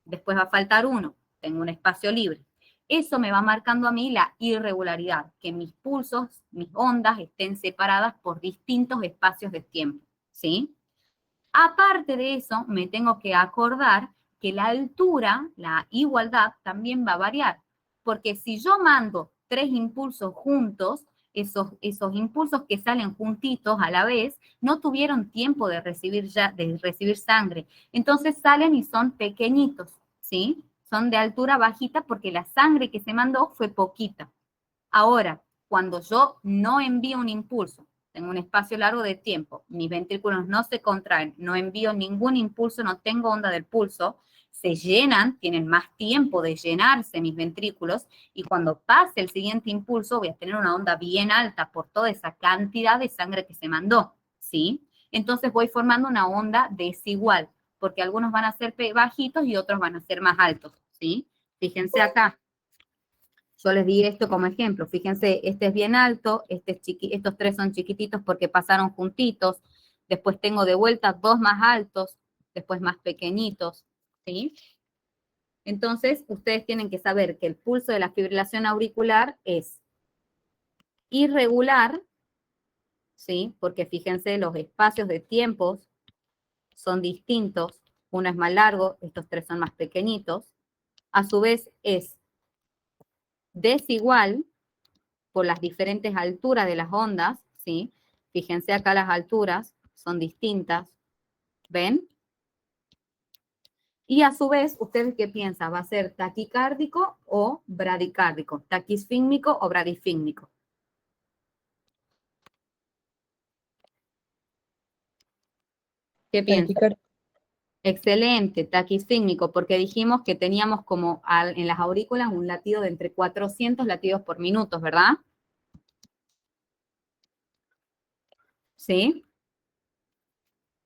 Después va a faltar uno, tengo un espacio libre. Eso me va marcando a mí la irregularidad, que mis pulsos, mis ondas estén separadas por distintos espacios de tiempo, ¿sí? Aparte de eso, me tengo que acordar que la altura, la igualdad, también va a variar. Porque si yo mando 3 impulsos juntos, esos impulsos que salen juntitos a la vez, no tuvieron tiempo de recibir sangre. Entonces salen y son pequeñitos, ¿sí? Son de altura bajita porque la sangre que se mandó fue poquita. Ahora, cuando yo no envío un impulso, tengo un espacio largo de tiempo, mis ventrículos no se contraen, no envío ningún impulso, no tengo onda del pulso, se llenan, tienen más tiempo de llenarse mis ventrículos y cuando pase el siguiente impulso voy a tener una onda bien alta por toda esa cantidad de sangre que se mandó, ¿sí? Entonces voy formando una onda desigual, porque algunos van a ser bajitos y otros van a ser más altos, ¿sí? Fíjense acá. Yo les di esto como ejemplo. Fíjense, este es bien alto, estos 3 son chiquititos porque pasaron juntitos. Después tengo de vuelta 2 más altos, después más pequeñitos, ¿sí? Entonces, ustedes tienen que saber que el pulso de la fibrilación auricular es irregular, ¿sí? Porque fíjense, los espacios de tiempos son distintos. Uno es más largo, estos 3 son más pequeñitos. A su vez, es desigual, por las diferentes alturas de las ondas, ¿sí? Fíjense acá las alturas son distintas, ¿ven? Y a su vez, ¿ustedes qué piensan? ¿Va a ser taquicárdico o bradicárdico? ¿Taquisfícmico o bradifícmico? ¿Qué piensan? Excelente, taquisfícmico, porque dijimos que teníamos como en las aurículas un latido de entre 400 latidos por minuto, ¿verdad? ¿Sí?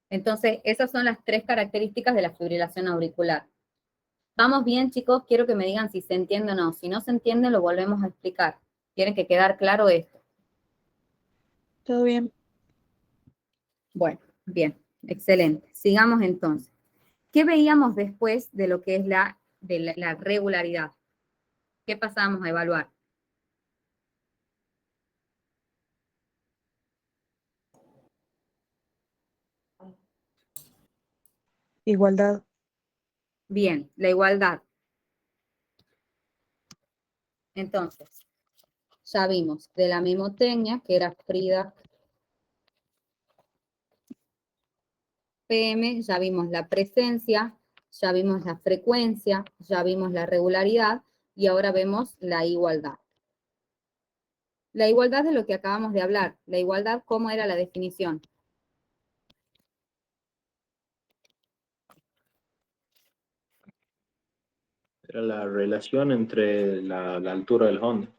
Entonces, esas son las 3 características de la fibrilación auricular. ¿Vamos bien, chicos? Quiero que me digan si se entiende o no. Si no se entiende, lo volvemos a explicar. Tiene que quedar claro esto. Todo bien. Bueno, bien, excelente. Sigamos entonces. ¿Qué veíamos después de lo que es la regularidad? ¿Qué pasamos a evaluar? Igualdad. Bien, la igualdad. Entonces, ya vimos de la mnemotecnia, que era Frida PM, ya vimos la presencia, ya vimos la frecuencia, ya vimos la regularidad y ahora vemos la igualdad. La igualdad es lo que acabamos de hablar. La igualdad, ¿cómo era la definición? Era la relación entre la altura de las ondas.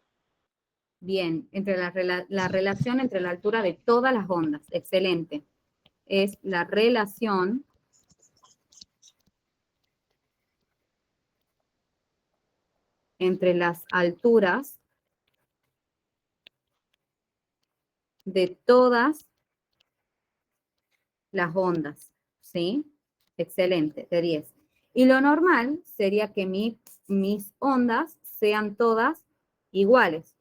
Bien, entre la relación entre la altura de todas las ondas. Excelente. Es la relación entre las alturas de todas las ondas, ¿sí? Excelente, de 10. Y lo normal sería que mis ondas sean todas iguales,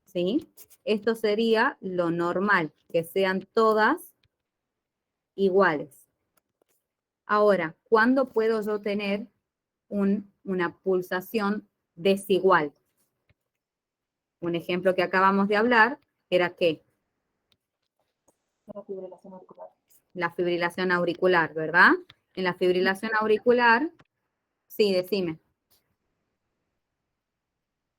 ¿sí? Esto sería lo normal, que sean todas iguales. Ahora, ¿cuándo puedo yo tener una pulsación desigual? Un ejemplo que acabamos de hablar era ¿qué? La fibrilación auricular. La fibrilación auricular, ¿verdad? En la fibrilación auricular, sí, decime.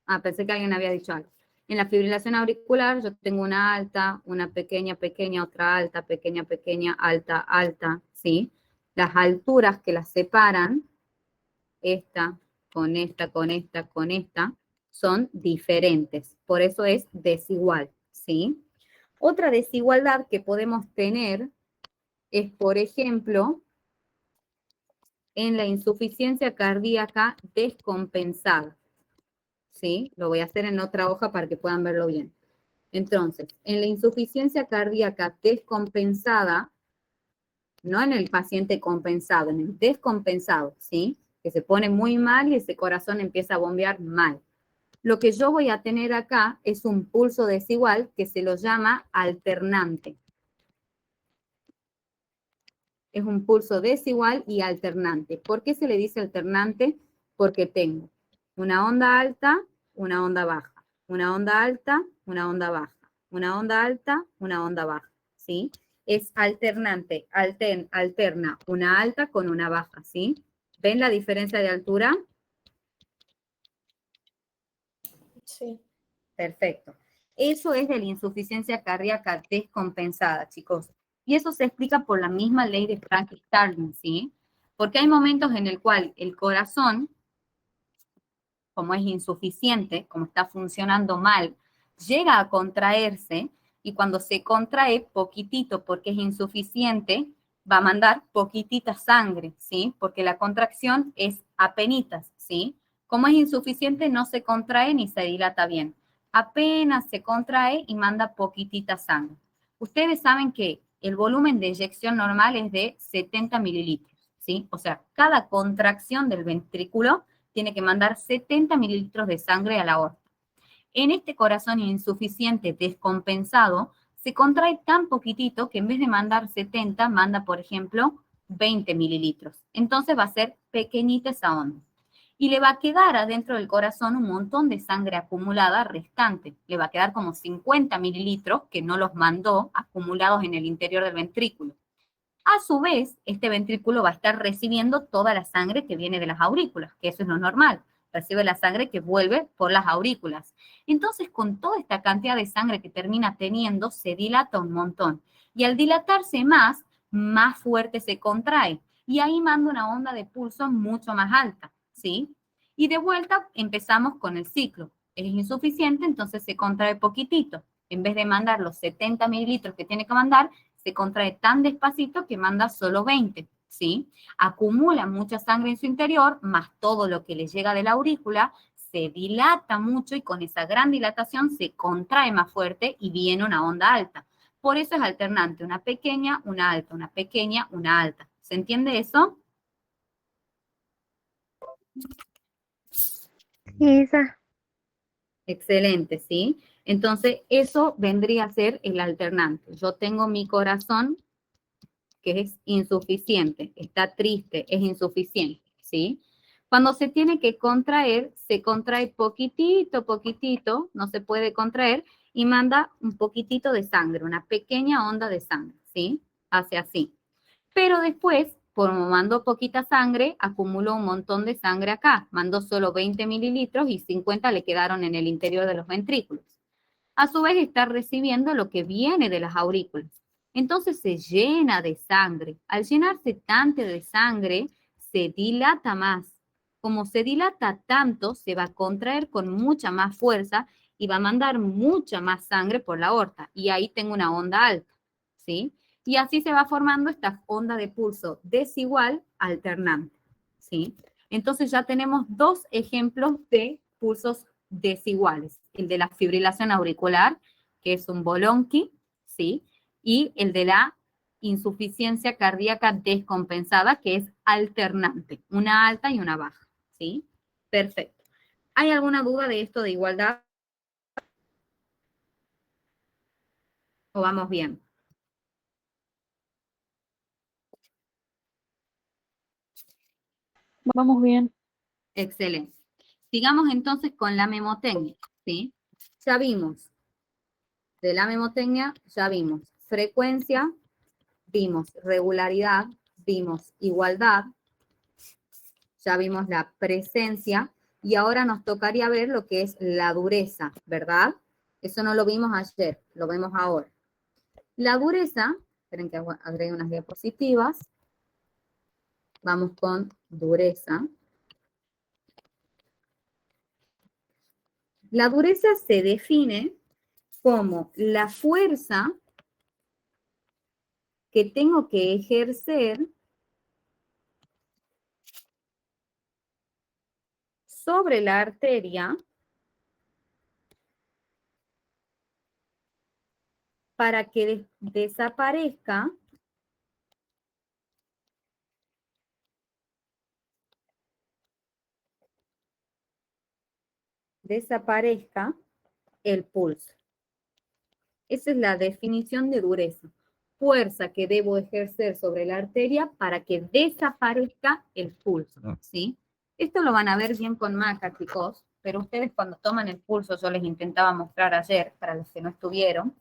Ah, pensé que alguien había dicho algo. En la fibrilación auricular yo tengo una alta, una pequeña, pequeña, otra alta, pequeña, pequeña, alta, alta, ¿sí? Las alturas que las separan, esta, con esta, con esta, con esta, son diferentes. Por eso es desigual, ¿sí? Otra desigualdad que podemos tener es, por ejemplo, en la insuficiencia cardíaca descompensada. ¿Sí? Lo voy a hacer en otra hoja para que puedan verlo bien. Entonces, en la insuficiencia cardíaca descompensada, no en el paciente compensado, en el descompensado, ¿sí? Que se pone muy mal y ese corazón empieza a bombear mal. Lo que yo voy a tener acá es un pulso desigual que se lo llama alternante. Es un pulso desigual y alternante. ¿Por qué se le dice alternante? Porque tengo una onda alta, una onda baja, una onda alta, una onda baja, una onda alta, una onda baja, ¿sí? Es alternante, alterna una alta con una baja, ¿sí? ¿Ven la diferencia de altura? Sí. Perfecto. Eso es de la insuficiencia cardíaca descompensada, chicos. Y eso se explica por la misma ley de Frank-Starling, ¿sí? Porque hay momentos en el cual el corazón, como es insuficiente, como está funcionando mal, llega a contraerse y cuando se contrae poquitito porque es insuficiente, va a mandar poquitita sangre, ¿sí? Porque la contracción es apenitas, ¿sí? Como es insuficiente, no se contrae ni se dilata bien. Apenas se contrae y manda poquitita sangre. Ustedes saben que el volumen de eyección normal es de 70 mililitros, ¿sí? O sea, cada contracción del ventrículo tiene que mandar 70 mililitros de sangre a la aorta. En este corazón insuficiente descompensado, se contrae tan poquitito que en vez de mandar 70, manda, por ejemplo, 20 mililitros. Entonces va a ser pequeñita esa onda. Y le va a quedar adentro del corazón un montón de sangre acumulada restante. Le va a quedar como 50 mililitros que no los mandó acumulados en el interior del ventrículo. A su vez, este ventrículo va a estar recibiendo toda la sangre que viene de las aurículas, que eso es lo normal. Recibe la sangre que vuelve por las aurículas. Entonces, con toda esta cantidad de sangre que termina teniendo, se dilata un montón. Y al dilatarse más fuerte se contrae. Y ahí manda una onda de pulso mucho más alta, ¿sí? Y de vuelta empezamos con el ciclo. Es insuficiente, entonces se contrae poquitito. En vez de mandar los 70 mililitros que tiene que mandar, se contrae tan despacito que manda solo 20, ¿sí? Acumula mucha sangre en su interior, más todo lo que le llega de la aurícula, se dilata mucho y con esa gran dilatación se contrae más fuerte y viene una onda alta. Por eso es alternante, una pequeña, una alta, una pequeña, una alta. ¿Se entiende eso? Esa. Excelente, ¿sí? Entonces, eso vendría a ser el alternante. Yo tengo mi corazón que es insuficiente, está triste, es insuficiente, ¿sí? Cuando se tiene que contraer, se contrae poquitito, poquitito, no se puede contraer, y manda un poquitito de sangre, una pequeña onda de sangre, ¿sí? Hace así. Pero después, como mandó poquita sangre, acumuló un montón de sangre acá. Mandó solo 20 mililitros y 50 le quedaron en el interior de los ventrículos. A su vez está recibiendo lo que viene de las aurículas. Entonces se llena de sangre. Al llenarse tanto de sangre, se dilata más. Como se dilata tanto, se va a contraer con mucha más fuerza y va a mandar mucha más sangre por la aorta. Y ahí tengo una onda alta, ¿sí? Y así se va formando esta onda de pulso desigual alternante, ¿sí? Entonces ya tenemos dos ejemplos de pulsos desiguales. El de la fibrilación auricular, que es un bolonqui, ¿sí? Y el de la insuficiencia cardíaca descompensada, que es alternante, una alta y una baja, ¿sí? Perfecto. ¿Hay alguna duda de esto de igualdad? ¿O vamos bien? Vamos bien. Excelente. Sigamos entonces con la memotecnia, ¿sí? Ya vimos, de la memotecnia ya vimos frecuencia, vimos regularidad, vimos igualdad, ya vimos la presencia y ahora nos tocaría ver lo que es la dureza, ¿verdad? Eso no lo vimos ayer, lo vemos ahora. La dureza, esperen que agregue unas diapositivas. Vamos con dureza. La dureza se define como la fuerza que tengo que ejercer sobre la arteria para que desaparezca el pulso. Esa es la definición de dureza. Fuerza que debo ejercer sobre la arteria para que desaparezca el pulso, ¿sí? Esto lo van a ver bien con Maca, chicos, pero ustedes cuando toman el pulso, yo les intentaba mostrar ayer, para los que no estuvieron,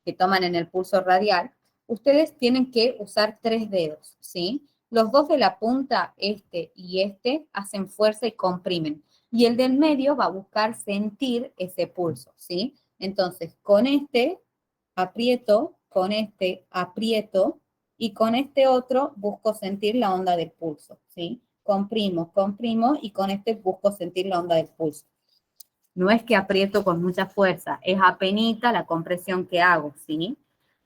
que toman en el pulso radial, ustedes tienen que usar 3 dedos, ¿sí? Los dos de la punta, este y este, hacen fuerza y comprimen. Y el del medio va a buscar sentir ese pulso, ¿sí? Entonces, con este aprieto, con este aprieto, y con este otro busco sentir la onda del pulso, ¿sí? Comprimo, comprimo, y con este busco sentir la onda del pulso. No es que aprieto con mucha fuerza, es apenita la compresión que hago, ¿sí?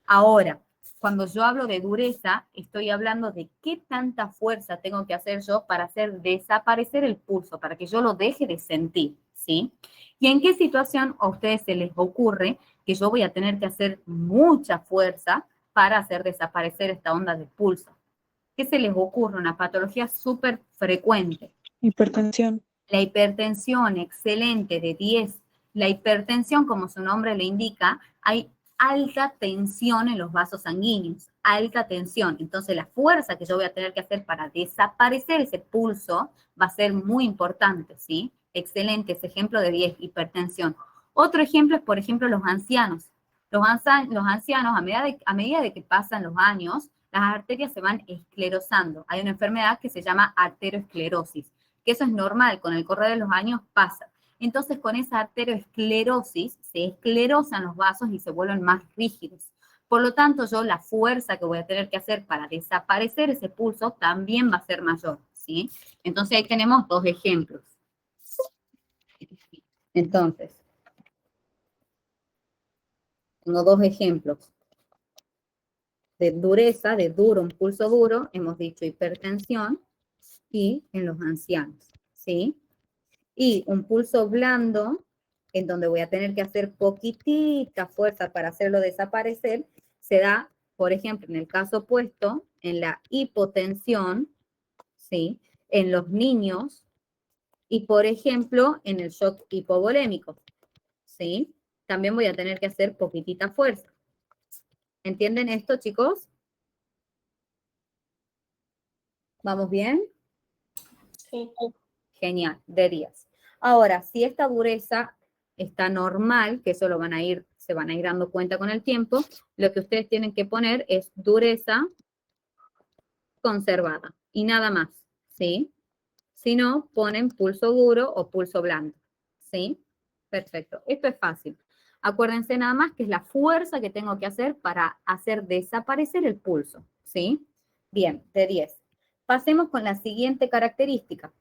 Ahora, cuando yo hablo de dureza, estoy hablando de qué tanta fuerza tengo que hacer yo para hacer desaparecer el pulso, para que yo lo deje de sentir, ¿sí? Y en qué situación a ustedes se les ocurre que yo voy a tener que hacer mucha fuerza para hacer desaparecer esta onda de pulso. ¿Qué se les ocurre? Una patología súper frecuente. Hipertensión. La hipertensión, excelente, de 10. La hipertensión, como su nombre le indica, hay alta tensión en los vasos sanguíneos, alta tensión. Entonces, la fuerza que yo voy a tener que hacer para desaparecer ese pulso va a ser muy importante, ¿sí? Excelente, ese ejemplo de 10, hipertensión. Otro ejemplo es, por ejemplo, los ancianos. Los ancianos, a medida de que pasan los años, las arterias se van esclerosando. Hay una enfermedad que se llama arteriosclerosis, que eso es normal, con el correr de los años pasa. Entonces, con esa arteriosclerosis, se esclerosan los vasos y se vuelven más rígidos. Por lo tanto, yo la fuerza que voy a tener que hacer para desaparecer ese pulso también va a ser mayor, ¿sí? Entonces, ahí tenemos dos ejemplos. Entonces, tengo dos ejemplos. De dureza, de duro, un pulso duro, hemos dicho hipertensión, y en los ancianos, ¿sí? Y un pulso blando, en donde voy a tener que hacer poquitita fuerza para hacerlo desaparecer, se da, por ejemplo, en el caso opuesto, en la hipotensión, ¿sí? En los niños, y por ejemplo, en el shock hipovolémico, ¿sí? También voy a tener que hacer poquitita fuerza. ¿Entienden esto, chicos? ¿Vamos bien? Sí. Genial, de 10. Ahora, si esta dureza está normal, que eso se van a ir dando cuenta con el tiempo, lo que ustedes tienen que poner es dureza conservada y nada más, ¿sí? Si no, ponen pulso duro o pulso blando, ¿sí? Perfecto, esto es fácil. Acuérdense nada más que es la fuerza que tengo que hacer para hacer desaparecer el pulso, ¿sí? Bien, de 10. Pasemos con la siguiente característica.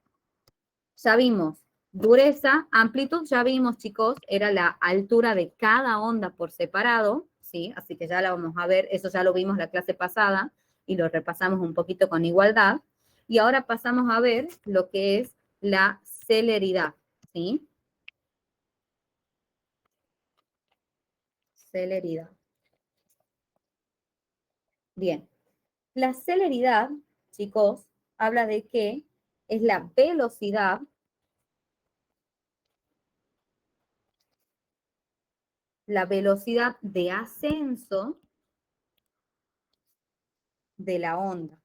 Ya vimos dureza, amplitud, ya vimos, chicos, era la altura de cada onda por separado, ¿sí? Así que ya la vamos a ver, eso ya lo vimos la clase pasada y lo repasamos un poquito con igualdad. Y ahora pasamos a ver lo que es la celeridad, ¿sí? Celeridad. Bien, la celeridad, chicos, habla de que es la velocidad de ascenso de la onda.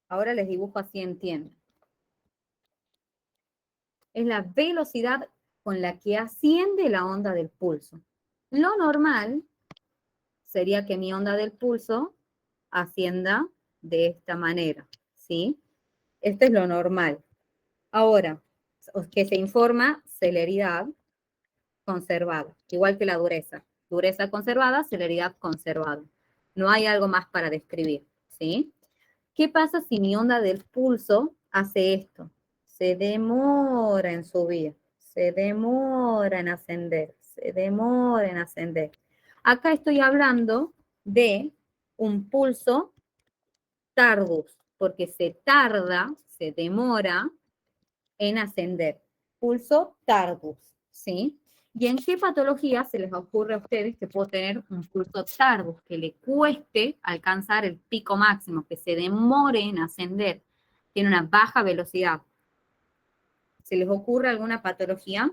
Ahora les dibujo así entienden. Es la velocidad con la que asciende la onda del pulso. Lo normal sería que mi onda del pulso ascienda de esta manera, ¿sí? Esto es lo normal. Ahora, que se informa celeridad conservada, igual que la dureza. Dureza conservada, celeridad conservada. No hay algo más para describir, ¿sí? ¿Qué pasa si mi onda del pulso hace esto? Se demora en subir, se demora en ascender, se demora en ascender. Acá estoy hablando de un pulso tardus, porque se tarda, se demora en ascender. Pulso tardus, ¿sí? ¿Y en qué patología se les ocurre a ustedes que puedo tener un pulso tardus, que le cueste alcanzar el pico máximo, que se demore en ascender, tiene una baja velocidad? ¿Se les ocurre alguna patología?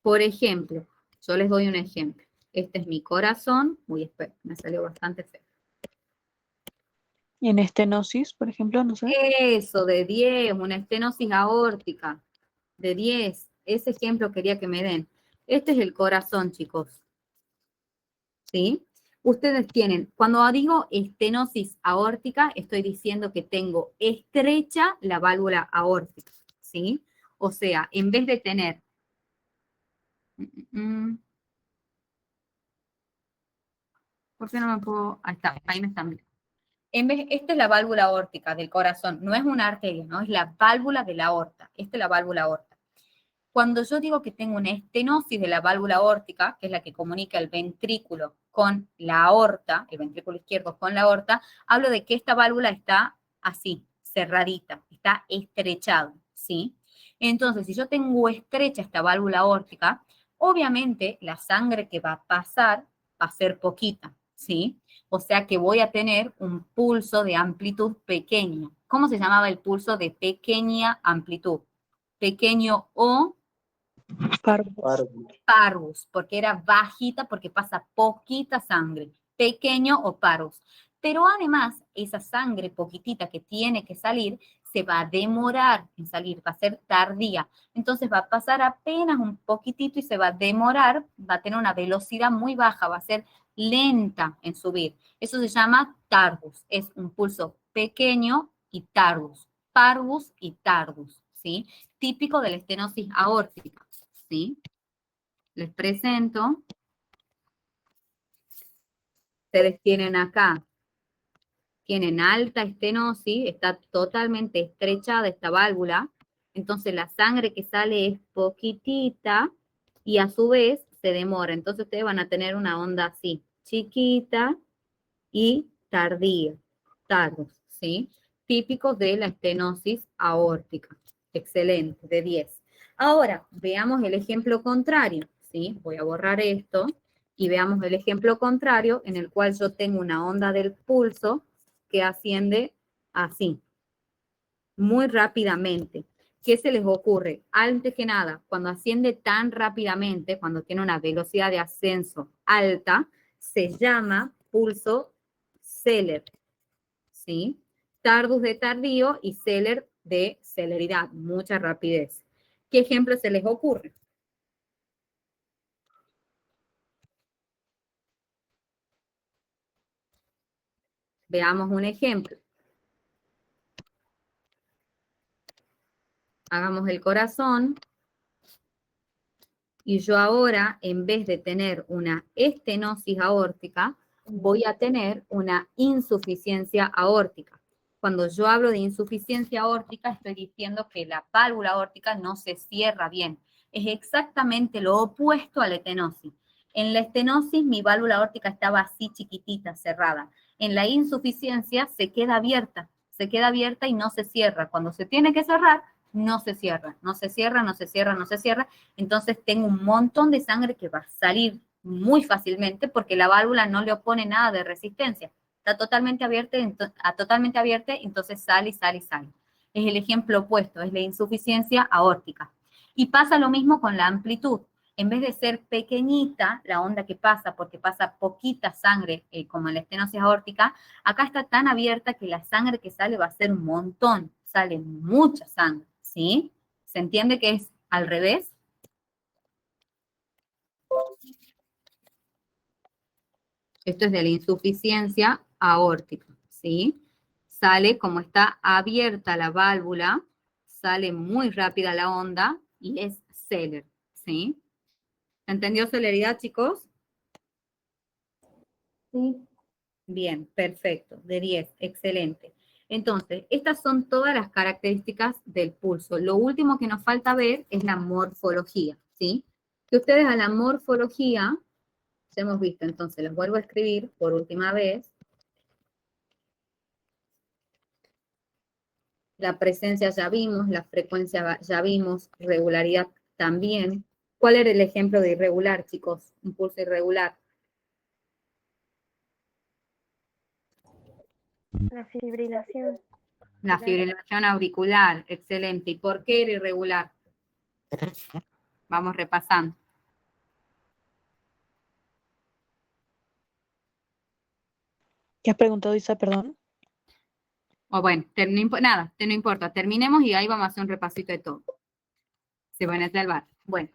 Por ejemplo, yo les doy un ejemplo. Este es mi corazón. Uy, espera, me salió bastante feo. Y en estenosis, por ejemplo, no sé. Eso, de 10, una estenosis aórtica. De 10, ese ejemplo quería que me den. Este es el corazón, chicos. ¿Sí? Ustedes tienen, cuando digo estenosis aórtica, estoy diciendo que tengo estrecha la válvula aórtica, ¿sí? O sea, en vez de tener... ¿Por qué no me puedo...? Ahí está, ahí me están viendo. Esta es la válvula aórtica del corazón, no es una arteria, ¿no? Es la válvula de la aorta. Esta es la válvula aorta. Cuando yo digo que tengo una estenosis de la válvula aórtica, que es la que comunica el ventrículo con la aorta, el ventrículo izquierdo con la aorta, hablo de que esta válvula está así, cerradita, está estrechada, ¿sí? Entonces, si yo tengo estrecha esta válvula aórtica, obviamente la sangre que va a pasar va a ser poquita, ¿sí? O sea que voy a tener un pulso de amplitud pequeña. ¿Cómo se llamaba el pulso de pequeña amplitud? Pequeño o parvus, porque era bajita, porque pasa poquita sangre, pequeño o parvus. Pero además, esa sangre poquitita que tiene que salir, se va a demorar en salir, va a ser tardía. Entonces va a pasar apenas un poquitito y se va a demorar, va a tener una velocidad muy baja, va a ser lenta en subir. Eso se llama tardus, es un pulso pequeño y tardus, parvus y tardus, ¿sí? Típico de la estenosis aórtica, ¿sí? Les presento. Ustedes tienen acá, tienen alta estenosis, está totalmente estrechada esta válvula, entonces la sangre que sale es poquitita y a su vez se demora. Entonces ustedes van a tener una onda así, chiquita y tardía, tardos, ¿sí? Típicos de la estenosis aórtica. Excelente, de 10. Ahora, veamos el ejemplo contrario, ¿sí? Voy a borrar esto y veamos el ejemplo contrario en el cual yo tengo una onda del pulso que asciende así, muy rápidamente. ¿Qué se les ocurre? Antes que nada, cuando asciende tan rápidamente, cuando tiene una velocidad de ascenso alta, se llama pulso celer, ¿sí? Tardus de tardío y celer de celeridad, mucha rapidez. ¿Qué ejemplo se les ocurre? Veamos un ejemplo. Hagamos el corazón. Y yo ahora, en vez de tener una estenosis aórtica, voy a tener una insuficiencia aórtica. Cuando yo hablo de insuficiencia aórtica, estoy diciendo que la válvula aórtica no se cierra bien. Es exactamente lo opuesto a la estenosis. En la estenosis, mi válvula aórtica estaba así chiquitita, cerrada. En la insuficiencia se queda abierta y no se cierra. Cuando se tiene que cerrar, no se cierra, no se cierra, no se cierra, no se cierra. Entonces tengo un montón de sangre que va a salir muy fácilmente porque la válvula no le opone nada de resistencia. Está totalmente abierta, entonces sale y sale y sale. Es el ejemplo opuesto, es la insuficiencia aórtica. Y pasa lo mismo con la amplitud. En vez de ser pequeñita la onda que pasa, porque pasa poquita sangre, como en la estenosis aórtica, acá está tan abierta que la sangre que sale va a ser un montón, sale mucha sangre, ¿sí? ¿Se entiende que es al revés? Esto es de la insuficiencia aórtica, ¿sí? Sale como está abierta la válvula, sale muy rápida la onda y es Seller, ¿sí? ¿Entendió celeridad, chicos? Sí. Bien, perfecto, de 10, excelente. Entonces, estas son todas las características del pulso. Lo último que nos falta ver es la morfología, ¿sí? Que ustedes a la morfología, ya hemos visto, entonces los vuelvo a escribir por última vez. La presencia ya vimos, la frecuencia ya vimos, regularidad también. ¿Cuál era el ejemplo de irregular, chicos? Un pulso irregular. La fibrilación. La fibrilación auricular, excelente. ¿Y por qué era irregular? Vamos repasando. ¿Qué has preguntado, Isa? Perdón. O bueno, nada, no importa. Terminemos y ahí vamos a hacer un repasito de todo. Se van a salvar. Bueno,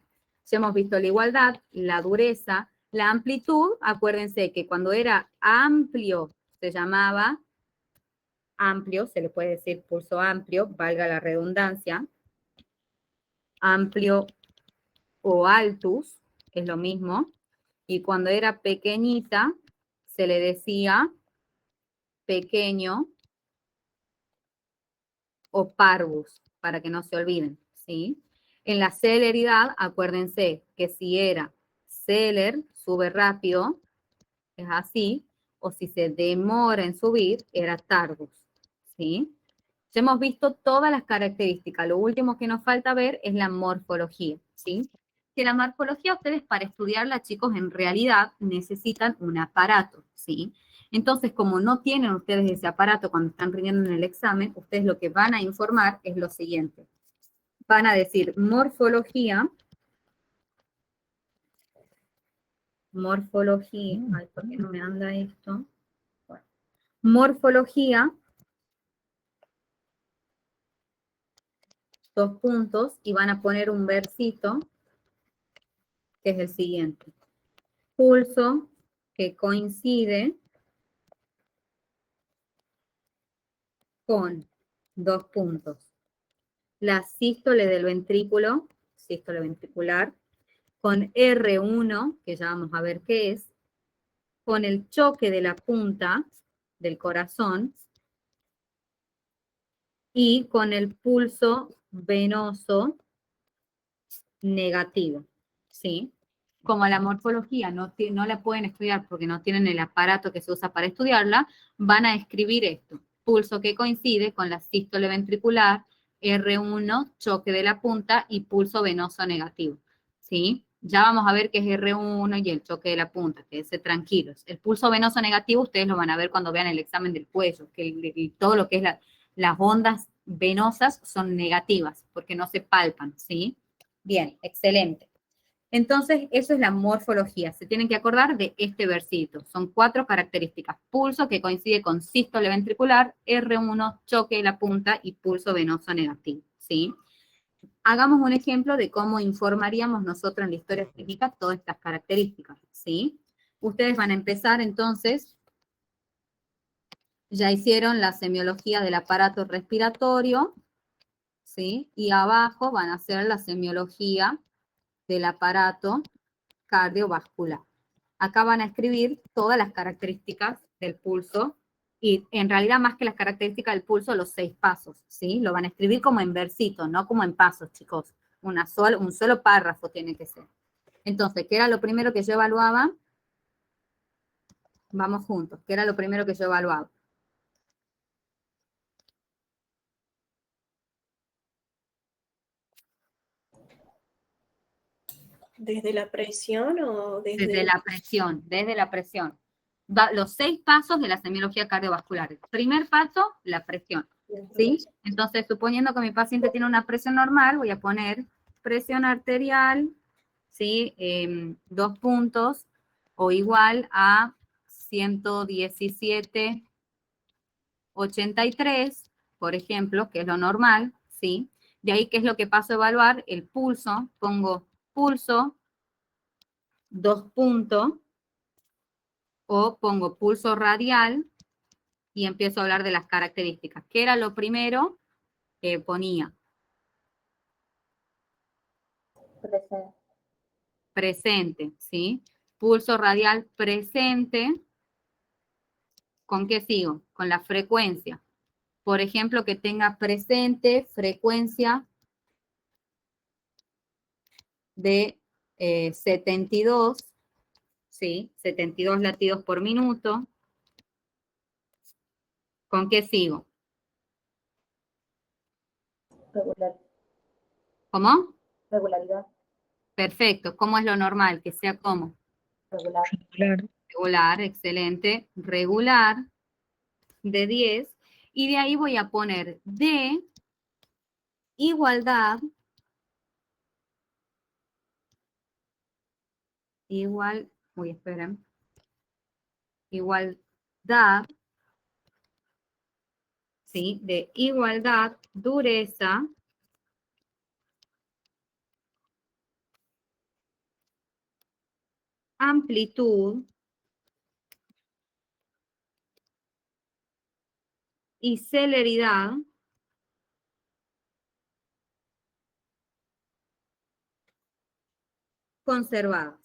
ya hemos visto la igualdad, la dureza, la amplitud. Acuérdense que cuando era amplio se llamaba amplio, se le puede decir pulso amplio, valga la redundancia. Amplio o altus, es lo mismo. Y cuando era pequeñita, se le decía pequeño o parvus, para que no se olviden, ¿sí? En la celeridad, acuérdense que si era celer, sube rápido, es así, o si se demora en subir, era tardus, ¿sí? Ya hemos visto todas las características. Lo último que nos falta ver es la morfología, ¿sí? Que la morfología ustedes para estudiarla, chicos, en realidad necesitan un aparato, ¿sí? Entonces, como no tienen ustedes ese aparato cuando están rindiendo en el examen, ustedes lo que van a informar es lo siguiente. Van a decir morfología, ay, ¿por qué no me anda esto? Bueno, morfología, 2 puntos, y van a poner un versito, que es el siguiente. Pulso que coincide con 2 puntos. La sístole del ventrículo, sístole ventricular, con R1, que ya vamos a ver qué es, con el choque de la punta del corazón y con el pulso venoso negativo, ¿sí? Como la morfología no la pueden estudiar porque no tienen el aparato que se usa para estudiarla, van a escribir esto. Pulso que coincide con la sístole ventricular, R1, choque de la punta y pulso venoso negativo, ¿sí? Ya vamos a ver qué es R1 y el choque de la punta, quédense tranquilos. El pulso venoso negativo ustedes lo van a ver cuando vean el examen del cuello, que todo lo que es las ondas venosas son negativas porque no se palpan, ¿sí? Bien, excelente. Entonces, eso es la morfología. Se tienen que acordar de este versito. Son 4 características. Pulso que coincide con sístole ventricular, R1, choque de la punta y pulso venoso negativo, ¿sí? Hagamos un ejemplo de cómo informaríamos nosotros en la historia clínica todas estas características, ¿sí? Ustedes van a empezar, entonces, Ya hicieron la semiología del aparato respiratorio, ¿sí? Y abajo van a hacer la semiología del aparato cardiovascular. Acá van a escribir todas las características del pulso, y en realidad más que las características del pulso, los 6 pasos, ¿sí? Lo van a escribir como en versitos, no como en pasos, chicos. Un solo párrafo tiene que ser. Entonces, ¿qué era lo primero que yo evaluaba? Vamos juntos. ¿Qué era lo primero que yo evaluaba? ¿Desde la presión o Desde la presión, desde la presión. Los 6 pasos de la semiología cardiovascular. El primer paso, la presión, ¿sí? Entonces, suponiendo que mi paciente tiene una presión normal, voy a poner presión arterial, ¿sí? 2 puntos, o igual a 117,83, por ejemplo, que es lo normal, ¿sí? De ahí, ¿qué es lo que paso a evaluar? El pulso, pongo pulso, 2 puntos, o pongo pulso radial y empiezo a hablar de las características. ¿Qué era lo primero que ponía? Presente, ¿sí? Pulso radial presente. ¿Con qué sigo? Con la frecuencia. Por ejemplo, que tenga presente frecuencia de 72, ¿sí? 72 latidos por minuto. ¿Con qué sigo? regular, ¿Cómo? regularidad, Perfecto. ¿Cómo es lo normal? Que sea como regular, Claro. regular, excelente. Regular, de 10. Y de ahí voy a poner de igualdad, esperen, igualdad, ¿sí? De igualdad, dureza, amplitud y celeridad conservadas.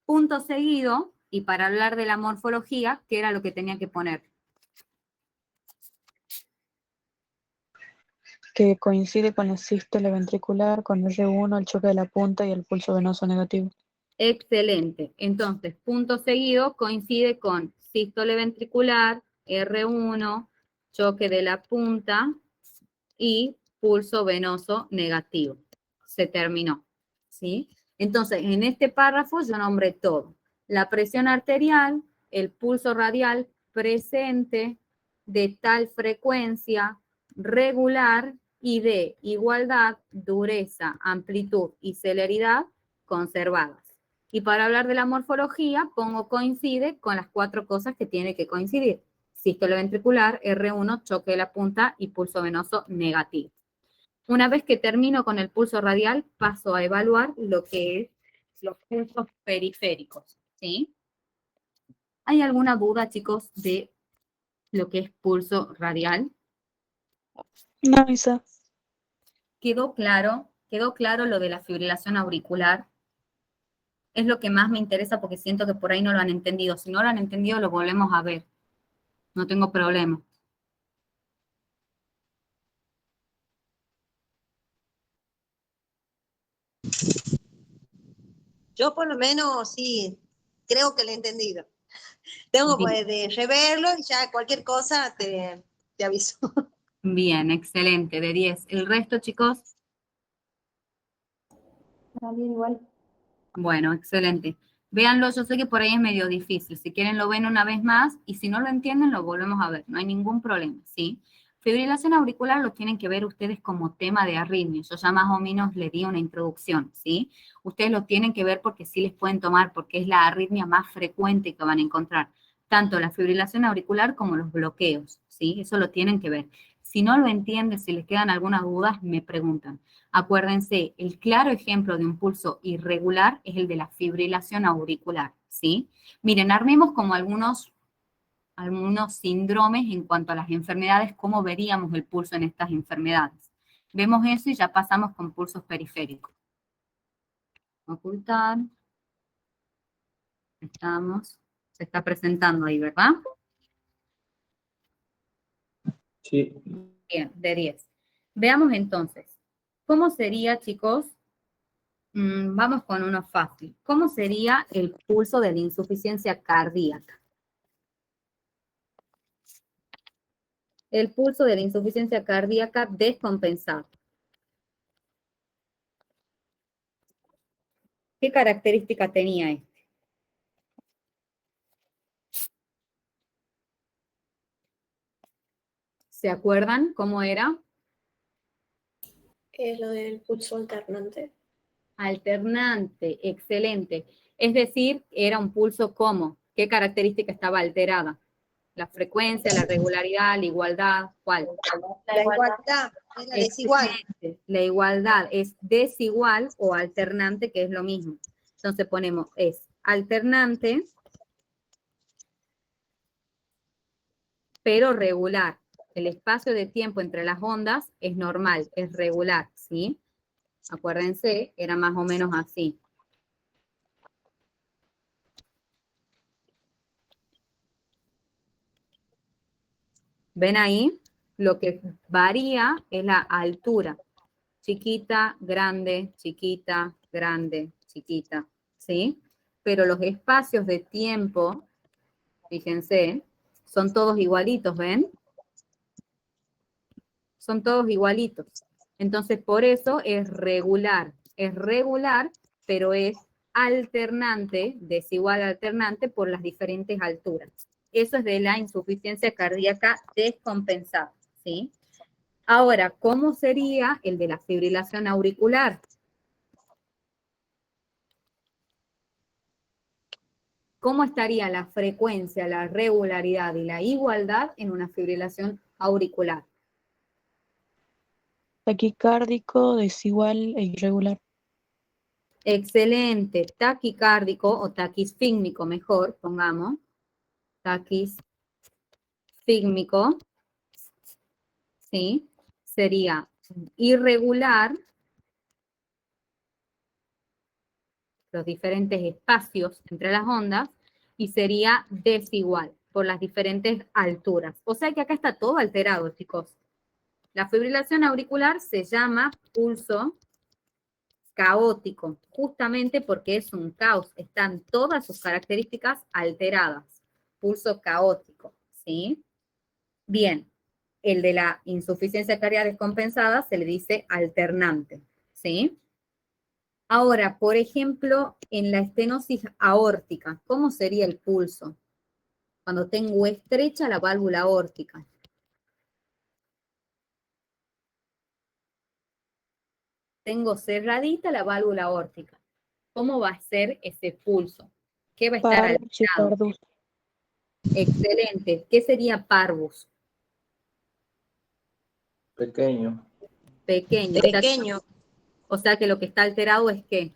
Punto seguido, y para hablar de la morfología, ¿qué era lo que tenía que poner? Que coincide con la sístole ventricular, con R1, el choque de la punta y el pulso venoso negativo. Excelente. Entonces, punto seguido coincide con sístole ventricular, R1, choque de la punta y pulso venoso negativo. Se terminó, ¿sí? Entonces, en este párrafo yo nombré todo. La presión arterial, el pulso radial presente, de tal frecuencia, regular y de igualdad, dureza, amplitud y celeridad conservadas. Y para hablar de la morfología, pongo coincide con las 4 cosas que tiene que coincidir. Sístole ventricular, R1, choque de la punta y pulso venoso negativo. Una vez que termino con el pulso radial, paso a evaluar lo que es los pulsos periféricos, ¿sí? ¿Hay alguna duda, chicos, de lo que es pulso radial? No, Isa. ¿Quedó claro? ¿Quedó claro lo de la fibrilación auricular? Es lo que más me interesa porque siento que por ahí no lo han entendido. Si no lo han entendido, lo volvemos a ver. No tengo problema. Yo por lo menos sí, creo que lo he entendido. Tengo Bien, de reverlo y ya cualquier cosa te aviso. bien, excelente, de 10. ¿El resto, chicos? también igual. Bueno, excelente. Véanlo, yo sé que por ahí es medio difícil. Si quieren lo ven una vez más y si no lo entienden lo volvemos a ver. No hay ningún problema, ¿sí? Fibrilación auricular lo tienen que ver ustedes como tema de arritmia. Yo ya más o menos les di una introducción, ¿sí? Ustedes lo tienen que ver porque sí les pueden tomar, porque es la arritmia más frecuente que van a encontrar. Tanto la fibrilación auricular como los bloqueos, ¿sí? Eso lo tienen que ver. Si no lo entienden, si les quedan algunas dudas, me preguntan. Acuérdense, el claro ejemplo de un pulso irregular es el de la fibrilación auricular, ¿sí? Miren, armemos como algunos síndromes en cuanto a las enfermedades, cómo veríamos el pulso en estas enfermedades. Vemos eso y ya pasamos con pulsos periféricos. Ocultar. Estamos. Se está presentando ahí, ¿verdad? Sí. Bien, de 10. Veamos entonces. ¿Cómo sería, chicos? Vamos con uno fácil. ¿Cómo sería el pulso de la insuficiencia cardíaca? El pulso de la insuficiencia cardíaca descompensado. ¿Qué característica tenía este? ¿Se acuerdan cómo era? Es lo del pulso alternante. Alternante, excelente. Es decir, era un pulso ¿cómo? ¿Qué característica estaba alterada? La frecuencia, la regularidad, la igualdad, ¿cuál? La igualdad era desigual. Excelente. La igualdad es desigual o alternante, que es lo mismo. Entonces ponemos, es alternante, pero regular. El espacio de tiempo entre las ondas es normal, es regular, ¿sí? Acuérdense, era más o menos así. ¿Ven ahí? Lo que varía es la altura. Chiquita, grande, chiquita, grande, chiquita, ¿sí? Pero los espacios de tiempo, fíjense, son todos igualitos, ¿ven? Son todos igualitos. Entonces, por eso es regular, pero es alternante, desigual alternante por las diferentes alturas. Eso es de la insuficiencia cardíaca descompensada, ¿sí? Ahora, ¿cómo sería el de la fibrilación auricular? ¿Cómo estaría la frecuencia, la regularidad y la igualdad en una fibrilación auricular? Taquicárdico, desigual e irregular. Excelente. Taquicárdico o taquisfígmico, mejor, pongamos. Taquisfígmico, ¿sí? Sería irregular, los diferentes espacios entre las ondas, y sería desigual por las diferentes alturas. O sea que acá está todo alterado, chicos. La fibrilación auricular se llama pulso caótico, justamente porque es un caos, están todas sus características alteradas. Pulso caótico, ¿sí? Bien, el de la insuficiencia cardíaca descompensada se le dice alternante, ¿sí? Ahora, por ejemplo, en la estenosis aórtica, ¿cómo sería el pulso? Cuando tengo estrecha la válvula aórtica. Tengo cerradita la válvula aórtica. ¿Cómo va a ser ese pulso? ¿Qué va a estar Parvus y alterado? pardus. Excelente. ¿Qué sería parvus? Pequeño. Pequeño. Pequeño. O sea que lo que está alterado es ¿qué?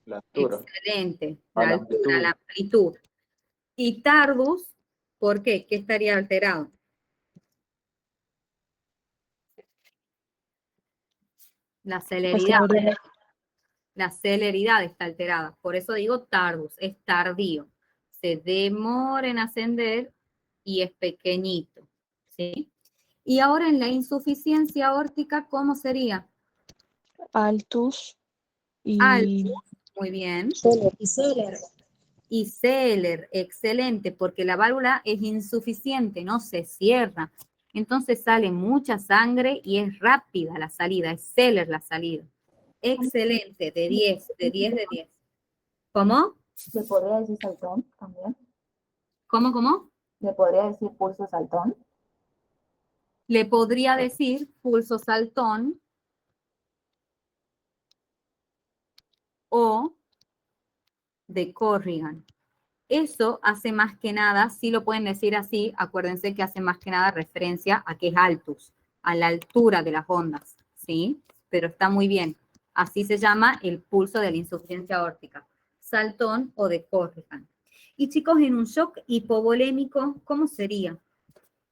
La altura. Excelente. Ah, La la altura, amplitud. la amplitud. Y tardus, ¿por qué? ¿Qué estaría alterado? La celeridad. La celeridad está alterada. Por eso digo tardus, es tardío. Se demora en ascender y es pequeñito. ¿Sí? Y ahora en la insuficiencia aórtica, ¿cómo sería? Altus y Altus, muy bien. Y Seller. Y Seller, excelente, porque la válvula es insuficiente, no se cierra. Entonces sale mucha sangre y es rápida la salida, es Seller la salida. Excelente, de 10, de 10, de 10. ¿Cómo? ¿Le podría decir saltón también? ¿Cómo? ¿Le podría decir pulso saltón? Le podría decir pulso saltón o de Corrigan. eso hace más que nada, si lo pueden decir así, acuérdense que hace más que nada referencia a que es altus, a la altura de las ondas, ¿sí? Pero está muy bien. Así se llama el pulso de la insuficiencia aórtica, saltón o de Corrigan. Y chicos, en un shock hipovolémico, ¿cómo sería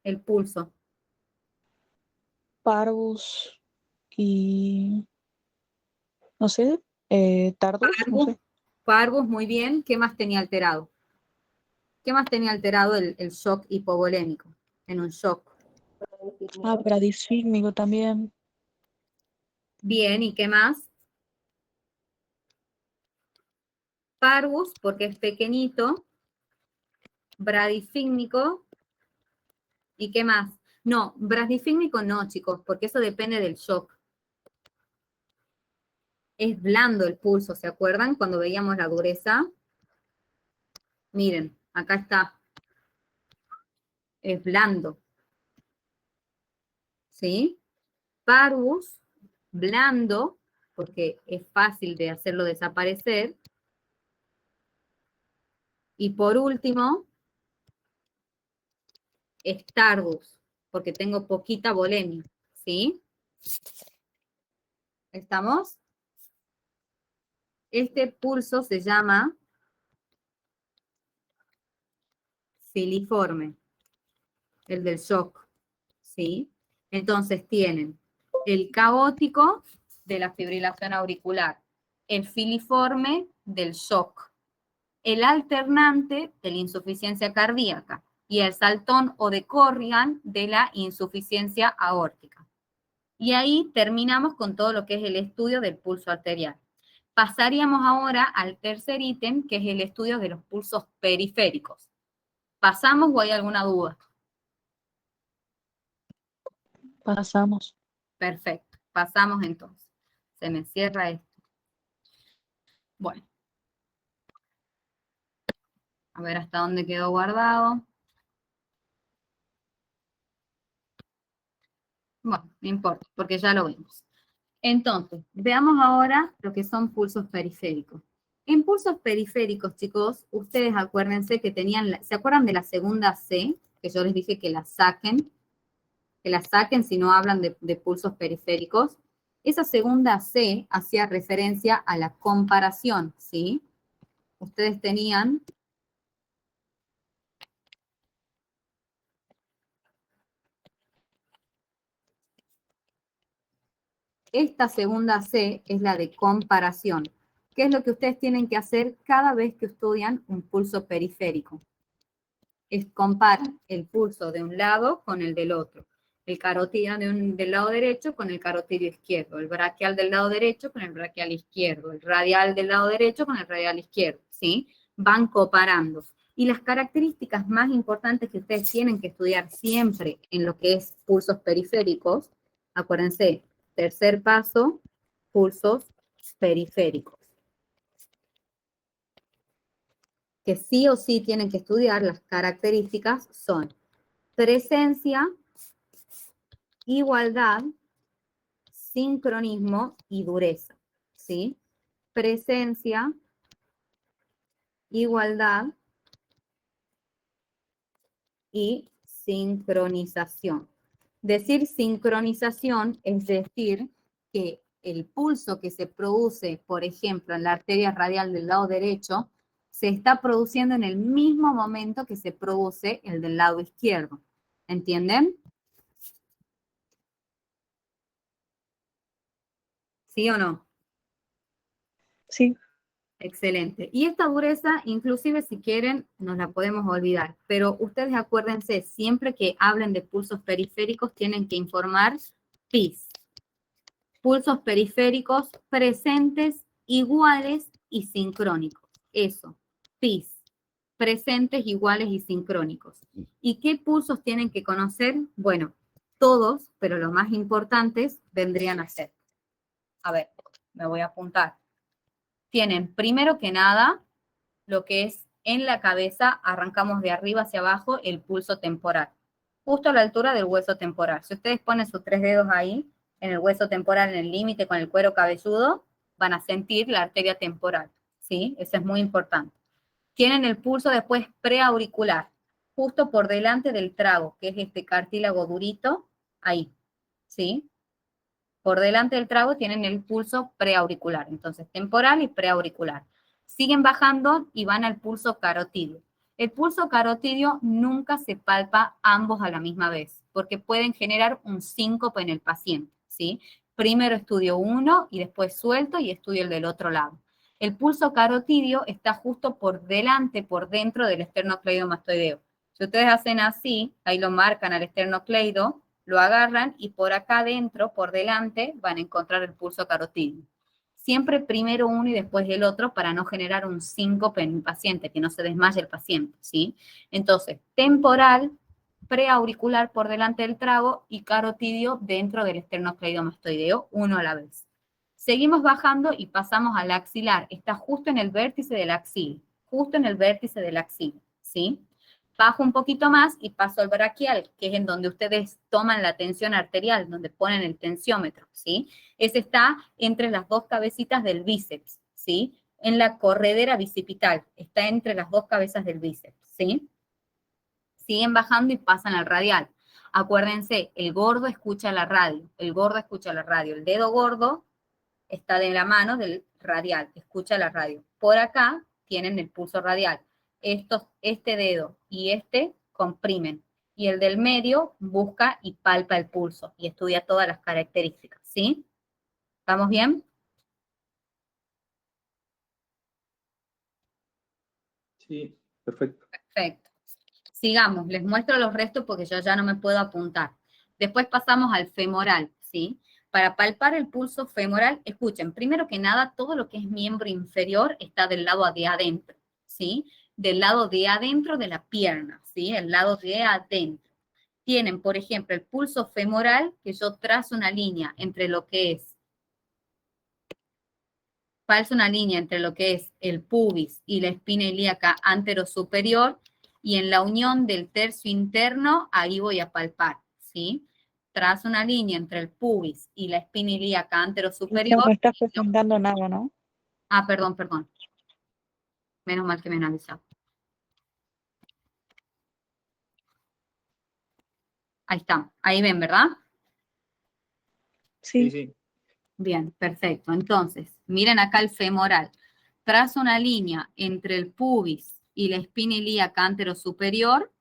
el pulso? Parvus y, no sé, Tardus, no sé. Parvus, muy bien. ¿Qué más tenía alterado? ¿Qué más tenía alterado el shock hipovolémico? En un shock. Bradisfílmico también. Bien, ¿y qué más? Parvus, porque es pequeñito. Bradifílmico. ¿Y qué más? No, bradifílmico no, chicos, porque eso depende del shock. Es blando el pulso, ¿se acuerdan? Cuando veíamos la dureza. Miren, acá está. Es blando. ¿Sí? Parvus, blando, porque es fácil de hacerlo desaparecer. Y por último, es Tardus, porque tengo poquita volemia, ¿sí? ¿Estamos? Este pulso se llama filiforme, el del shock, ¿sí? Entonces tienen el caótico de la fibrilación auricular, el filiforme del shock, el alternante de la insuficiencia cardíaca y el saltón o de Corrigan de la insuficiencia aórtica. Y ahí terminamos con todo lo que es el estudio del pulso arterial. Pasaríamos ahora al tercer ítem, que es el estudio de los pulsos periféricos. ¿Pasamos o hay alguna duda? Pasamos. Perfecto, pasamos entonces. Se me cierra esto. Bueno. A ver hasta dónde quedó guardado. Bueno, no importa, porque ya lo vimos. Entonces, veamos ahora lo que son pulsos periféricos. En pulsos periféricos, chicos, ustedes acuérdense que tenían, ¿se acuerdan de la segunda C? Que yo les dije que la saquen si no hablan de pulsos periféricos. Esa segunda C hacía referencia a la comparación, ¿sí? Ustedes tenían esta segunda C es la de comparación, que es lo que ustedes tienen que hacer cada vez que estudian un pulso periférico. Es comparar el pulso de un lado con el del otro, el carotidio del lado derecho con el carotidio izquierdo, el braquial del lado derecho con el braquial izquierdo, el radial del lado derecho con el radial izquierdo, ¿sí? Van comparando. Y las características más importantes que ustedes tienen que estudiar siempre en lo que es pulsos periféricos, acuérdense, tercer paso, pulsos periféricos. Que sí o sí tienen que estudiar, las características son presencia, igualdad, sincronismo y dureza, ¿sí? Presencia, igualdad y sincronización. Decir sincronización es decir que el pulso que se produce, por ejemplo, en la arteria radial del lado derecho, se está produciendo en el mismo momento que se produce el del lado izquierdo. ¿Entienden? ¿Sí o no? Sí. Excelente. Y esta dureza, inclusive si quieren, nos la podemos olvidar. Pero ustedes acuérdense, siempre que hablen de pulsos periféricos, tienen que informar PIS. Pulsos periféricos presentes, iguales y sincrónicos. Eso, PIS. Presentes, iguales y sincrónicos. ¿Y qué pulsos tienen que conocer? Bueno, todos, pero los más importantes vendrían a ser. A ver, me voy a apuntar. Tienen, primero que nada, lo que es en la cabeza, arrancamos de arriba hacia abajo, el pulso temporal, justo a la altura del hueso temporal. Si ustedes ponen sus 3 dedos ahí, en el hueso temporal, en el límite con el cuero cabelludo, van a sentir la arteria temporal, ¿sí? Eso es muy importante. Tienen el pulso después preauricular, justo por delante del trago, que es este cartílago durito, ahí, ¿sí? Por delante del trago tienen el pulso preauricular, entonces temporal y preauricular. Siguen bajando y van al pulso carotidio. El pulso carotidio nunca se palpa ambos a la misma vez, porque pueden generar un síncope en el paciente, ¿sí? Primero estudio uno y después suelto y estudio el del otro lado. El pulso carotidio está justo por delante, por dentro del esternocleidomastoideo. Si ustedes hacen así, ahí lo marcan al esternocleido, lo agarran y por acá adentro, por delante, van a encontrar el pulso carotidio. Siempre primero uno y después el otro para no generar un síncope en el paciente, que no se desmaye el paciente, ¿sí? Entonces, temporal, preauricular por delante del trago y carotidio dentro del esternocleidomastoideo, uno a la vez. Seguimos bajando y pasamos al axilar. Está justo en el vértice del axil, justo en el vértice del axil, ¿sí? Bajo un poquito más y paso al braquial, que es en donde ustedes toman la tensión arterial, donde ponen el tensiómetro, ¿sí? Ese está entre las dos cabecitas del bíceps, ¿sí? En la corredera bicipital, está entre las dos cabezas del bíceps, ¿sí? Siguen bajando y pasan al radial. Acuérdense, el gordo escucha la radio, el gordo escucha la radio, el dedo gordo está de la mano del radial, escucha la radio. Por acá tienen el pulso radial. Este dedo y este comprimen. Y el del medio busca y palpa el pulso y estudia todas las características, ¿sí? ¿Estamos bien? Sí, perfecto. Perfecto. Sigamos, les muestro los restos porque yo ya no me puedo apuntar. Después pasamos al femoral, ¿sí? Para palpar el pulso femoral, escuchen, primero que nada, todo lo que es miembro inferior está del lado de adentro, ¿sí? Del lado de adentro de la pierna, ¿sí? El lado de adentro. Tienen, por ejemplo, el pulso femoral, que yo trazo una línea entre lo que es, paso una línea entre lo que es el pubis y la espina ilíaca anterosuperior, y en la unión del tercio interno, ahí voy a palpar, ¿sí? Trazo una línea entre el pubis y la espina ilíaca anterosuperior. No estás presentando nada, ¿no? Ah, perdón. Menos mal que me han avisado. Ahí está, ahí ven, ¿verdad? Sí, Sí. sí. Bien, perfecto. Entonces, miren acá el femoral. Trazo una línea entre el pubis y la espina ilíaca anterosuperior,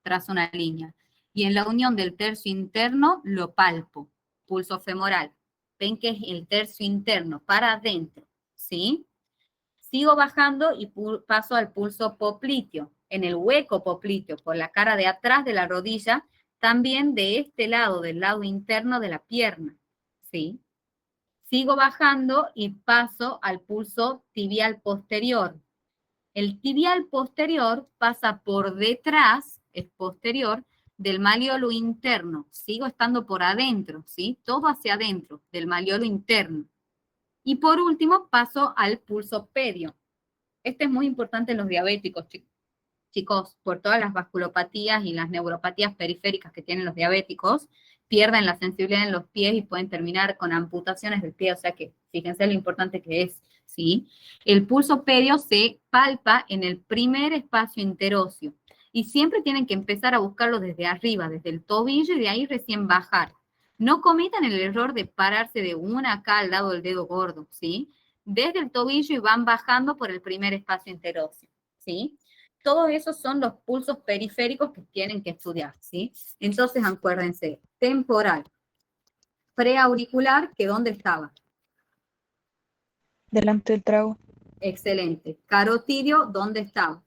trazo una línea. Y en la unión del tercio interno lo palpo, pulso femoral. Ven que es el tercio interno para adentro, ¿sí? Sigo bajando y paso al pulso popliteo. En el hueco popliteo, por la cara de atrás de la rodilla, también de este lado, del lado interno de la pierna, ¿sí? Sigo bajando y paso al pulso tibial posterior. El tibial posterior pasa por detrás, es posterior, del maleolo interno. Sigo estando por adentro, ¿sí? Todo hacia adentro, del maleolo interno. Y por último, paso al pulso pedio. Este es muy importante en los diabéticos, chicos, por todas las vasculopatías y las neuropatías periféricas que tienen los diabéticos, pierden la sensibilidad en los pies y pueden terminar con amputaciones del pie, o sea que fíjense lo importante que es, ¿sí? El pulso pedio se palpa en el primer espacio interóseo y siempre tienen que empezar a buscarlo desde arriba, desde el tobillo, y de ahí recién bajar. No cometan el error de pararse de una acá al lado del dedo gordo, ¿sí? Desde el tobillo y van bajando por el primer espacio interóseo, ¿sí? Todos esos son los pulsos periféricos que tienen que estudiar, ¿sí? Entonces, acuérdense, temporal, preauricular, que ¿dónde estaba? Delante del trago. Excelente. Carotidio, ¿dónde estaba?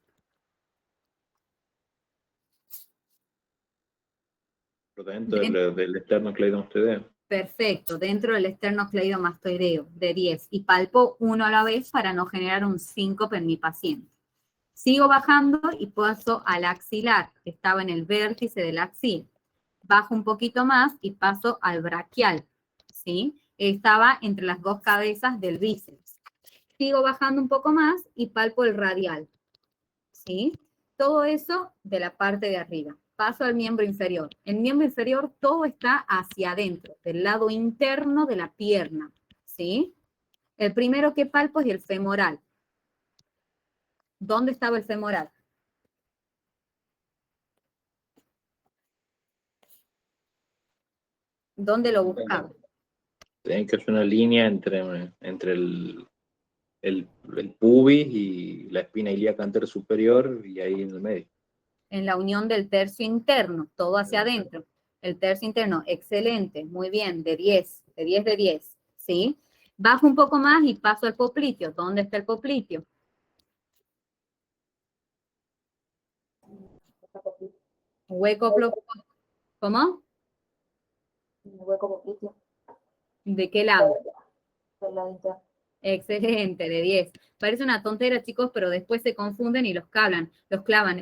Por dentro del esternocleidomastoideo. Perfecto, dentro del esternocleidomastoideo de 10. Y palpo uno a la vez para no generar un síncope en mi paciente. Sigo bajando y paso al axilar, que estaba en el vértice del axil. Bajo un poquito más y paso al braquial, ¿sí? Estaba entre las dos cabezas del bíceps. Sigo bajando un poco más y palpo el radial, ¿sí? Todo eso de la parte de arriba. Paso al miembro inferior. El miembro inferior todo está hacia adentro, del lado interno de la pierna, ¿sí? El primero que palpo es el femoral. ¿Dónde estaba el femoral? ¿Dónde lo buscaba? Tiene que hacer una línea entre el pubis y la espina ilíaca anterior superior y ahí en el medio. En la unión del tercio interno, todo hacia adentro. El tercio interno, excelente, muy bien, de 10, de 10 de 10, ¿sí? Bajo un poco más y paso al popliteo. ¿Dónde está el popliteo? Hueco, ¿cómo? Hueco poquito. ¿De qué lado? Del lado interno. Excelente, de 10. Parece una tontera, chicos, pero después se confunden y los clavan.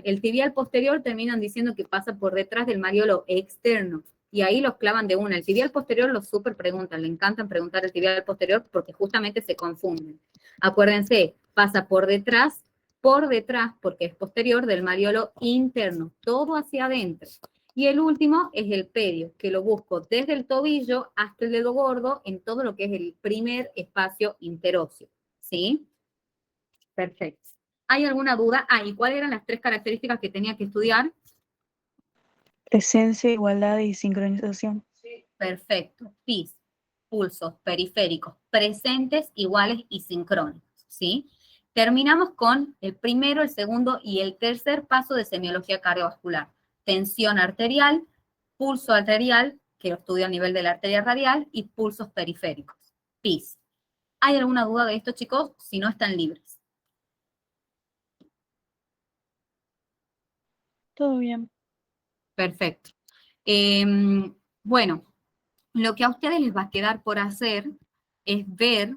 El tibial posterior terminan diciendo que pasa por detrás del mariolo externo. Y ahí los clavan de una. El tibial posterior los súper preguntan. Le encantan preguntar el tibial posterior porque justamente se confunden. Acuérdense, pasa por detrás, porque es posterior del mariolo interno. Todo hacia adentro. Y el último es el pedio, que lo busco desde el tobillo hasta el dedo gordo en todo lo que es el primer espacio interóseo. ¿Sí? Perfecto. ¿Hay alguna duda? ¿Y cuáles eran las 3 características que tenía que estudiar? Presencia, igualdad y sincronización. Perfecto. PIS, pulsos periféricos presentes, iguales y sincrónicos. ¿Sí? Terminamos con el primero, el segundo y el tercer paso de semiología cardiovascular. Tensión arterial, pulso arterial, que lo estudio a nivel de la arteria radial, y pulsos periféricos. PIS. ¿Hay alguna duda de esto, chicos? Si no, están libres. Todo bien. Perfecto. Bueno, lo que a ustedes les va a quedar por hacer es ver,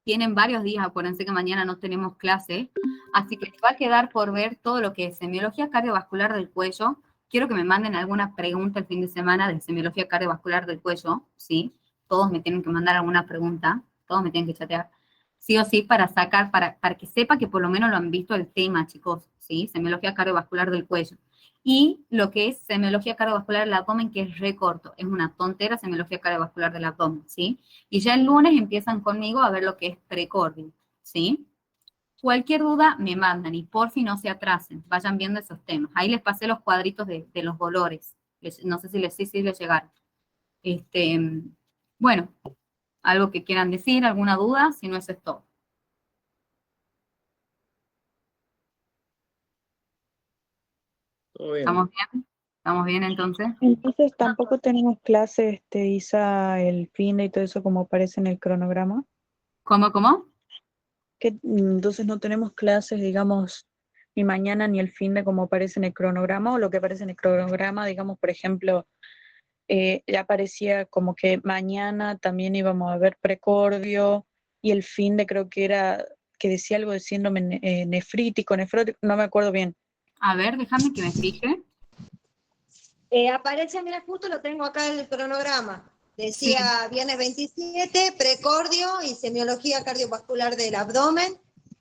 tienen varios días, acuérdense que mañana no tenemos clase, así que les va a quedar por ver todo lo que es semiología cardiovascular del cuello. Quiero que me manden alguna pregunta el fin de semana de semiología cardiovascular del cuello, ¿sí? Todos me tienen que mandar alguna pregunta, todos me tienen que chatear, sí o sí, para sacar, para que sepa que por lo menos lo han visto el tema, chicos, ¿sí? Semiología cardiovascular del cuello. Y lo que es semiología cardiovascular del abdomen, que es re corto, es una tontera semiología cardiovascular del abdomen, ¿sí? Y ya el lunes empiezan conmigo a ver lo que es precordio, ¿sí? Cualquier duda me mandan y por fin no se atrasen, vayan viendo esos temas. Ahí les pasé los cuadritos de los dolores, no sé si les llegaron. Bueno, algo que quieran decir, alguna duda, si no, eso es todo. Todo bien. ¿Estamos bien? ¿Estamos bien entonces? Entonces tampoco tenemos clases, Isa, el fin de y todo eso como aparece en el cronograma. ¿Cómo? Que entonces no tenemos clases, digamos, ni mañana ni el fin de como aparece en el cronograma, o lo que aparece en el cronograma, digamos, por ejemplo, ya aparecía como que mañana también íbamos a ver precordio, y el fin de creo que era, que decía algo de síndrome nefrítico, no me acuerdo bien. A ver, déjame que me fije. Aparece, mira, justo lo tengo acá en el cronograma. Decía viernes 27, precordio y semiología cardiovascular del abdomen.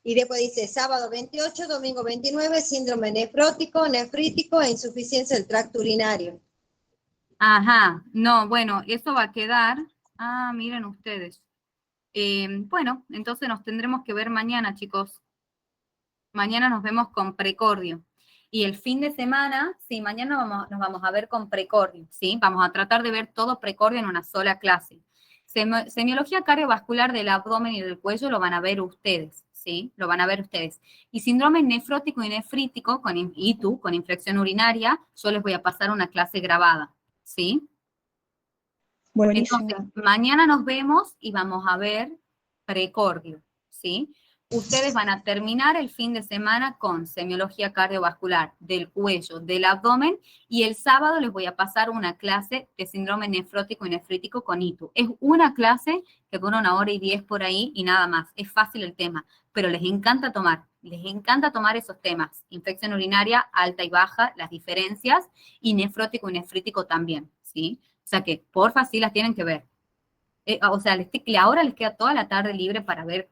Y después dice sábado 28, domingo 29, síndrome nefrótico, nefrítico e insuficiencia del tracto urinario. Ajá, no, bueno, eso va a quedar. Miren ustedes. Bueno, entonces nos tendremos que ver mañana, chicos. Mañana nos vemos con precordio. Y el fin de semana, sí, mañana nos vamos a ver con precordio, ¿sí? Vamos a tratar de ver todo precordio en una sola clase. Semiología cardiovascular del abdomen y del cuello lo van a ver ustedes, ¿sí? Lo van a ver ustedes. Y síndrome nefrótico y nefrítico con ITU, con infección urinaria, yo les voy a pasar una clase grabada, ¿sí? Buenísimo. Entonces, mañana nos vemos y vamos a ver precordio, ¿sí? Ustedes van a terminar el fin de semana con semiología cardiovascular del cuello, del abdomen, y el sábado les voy a pasar una clase de síndrome nefrótico y nefrítico con ITU. Es una clase que dura 1h10 por ahí y nada más. Es fácil el tema, pero les encanta tomar esos temas. Infección urinaria, alta y baja, las diferencias, y nefrótico y nefrítico también, ¿sí? O sea que, porfa, sí las tienen que ver. O sea, ahora les queda toda la tarde libre para ver,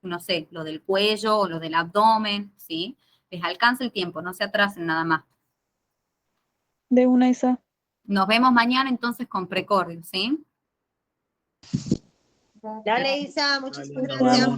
no sé, lo del cuello o lo del abdomen, ¿sí? Les alcanza el tiempo, no se atrasen nada más. De una, Isa. Nos vemos mañana entonces con precordio, ¿sí? Dale, Isa, muchísimas Dale, nos gracias. vemos.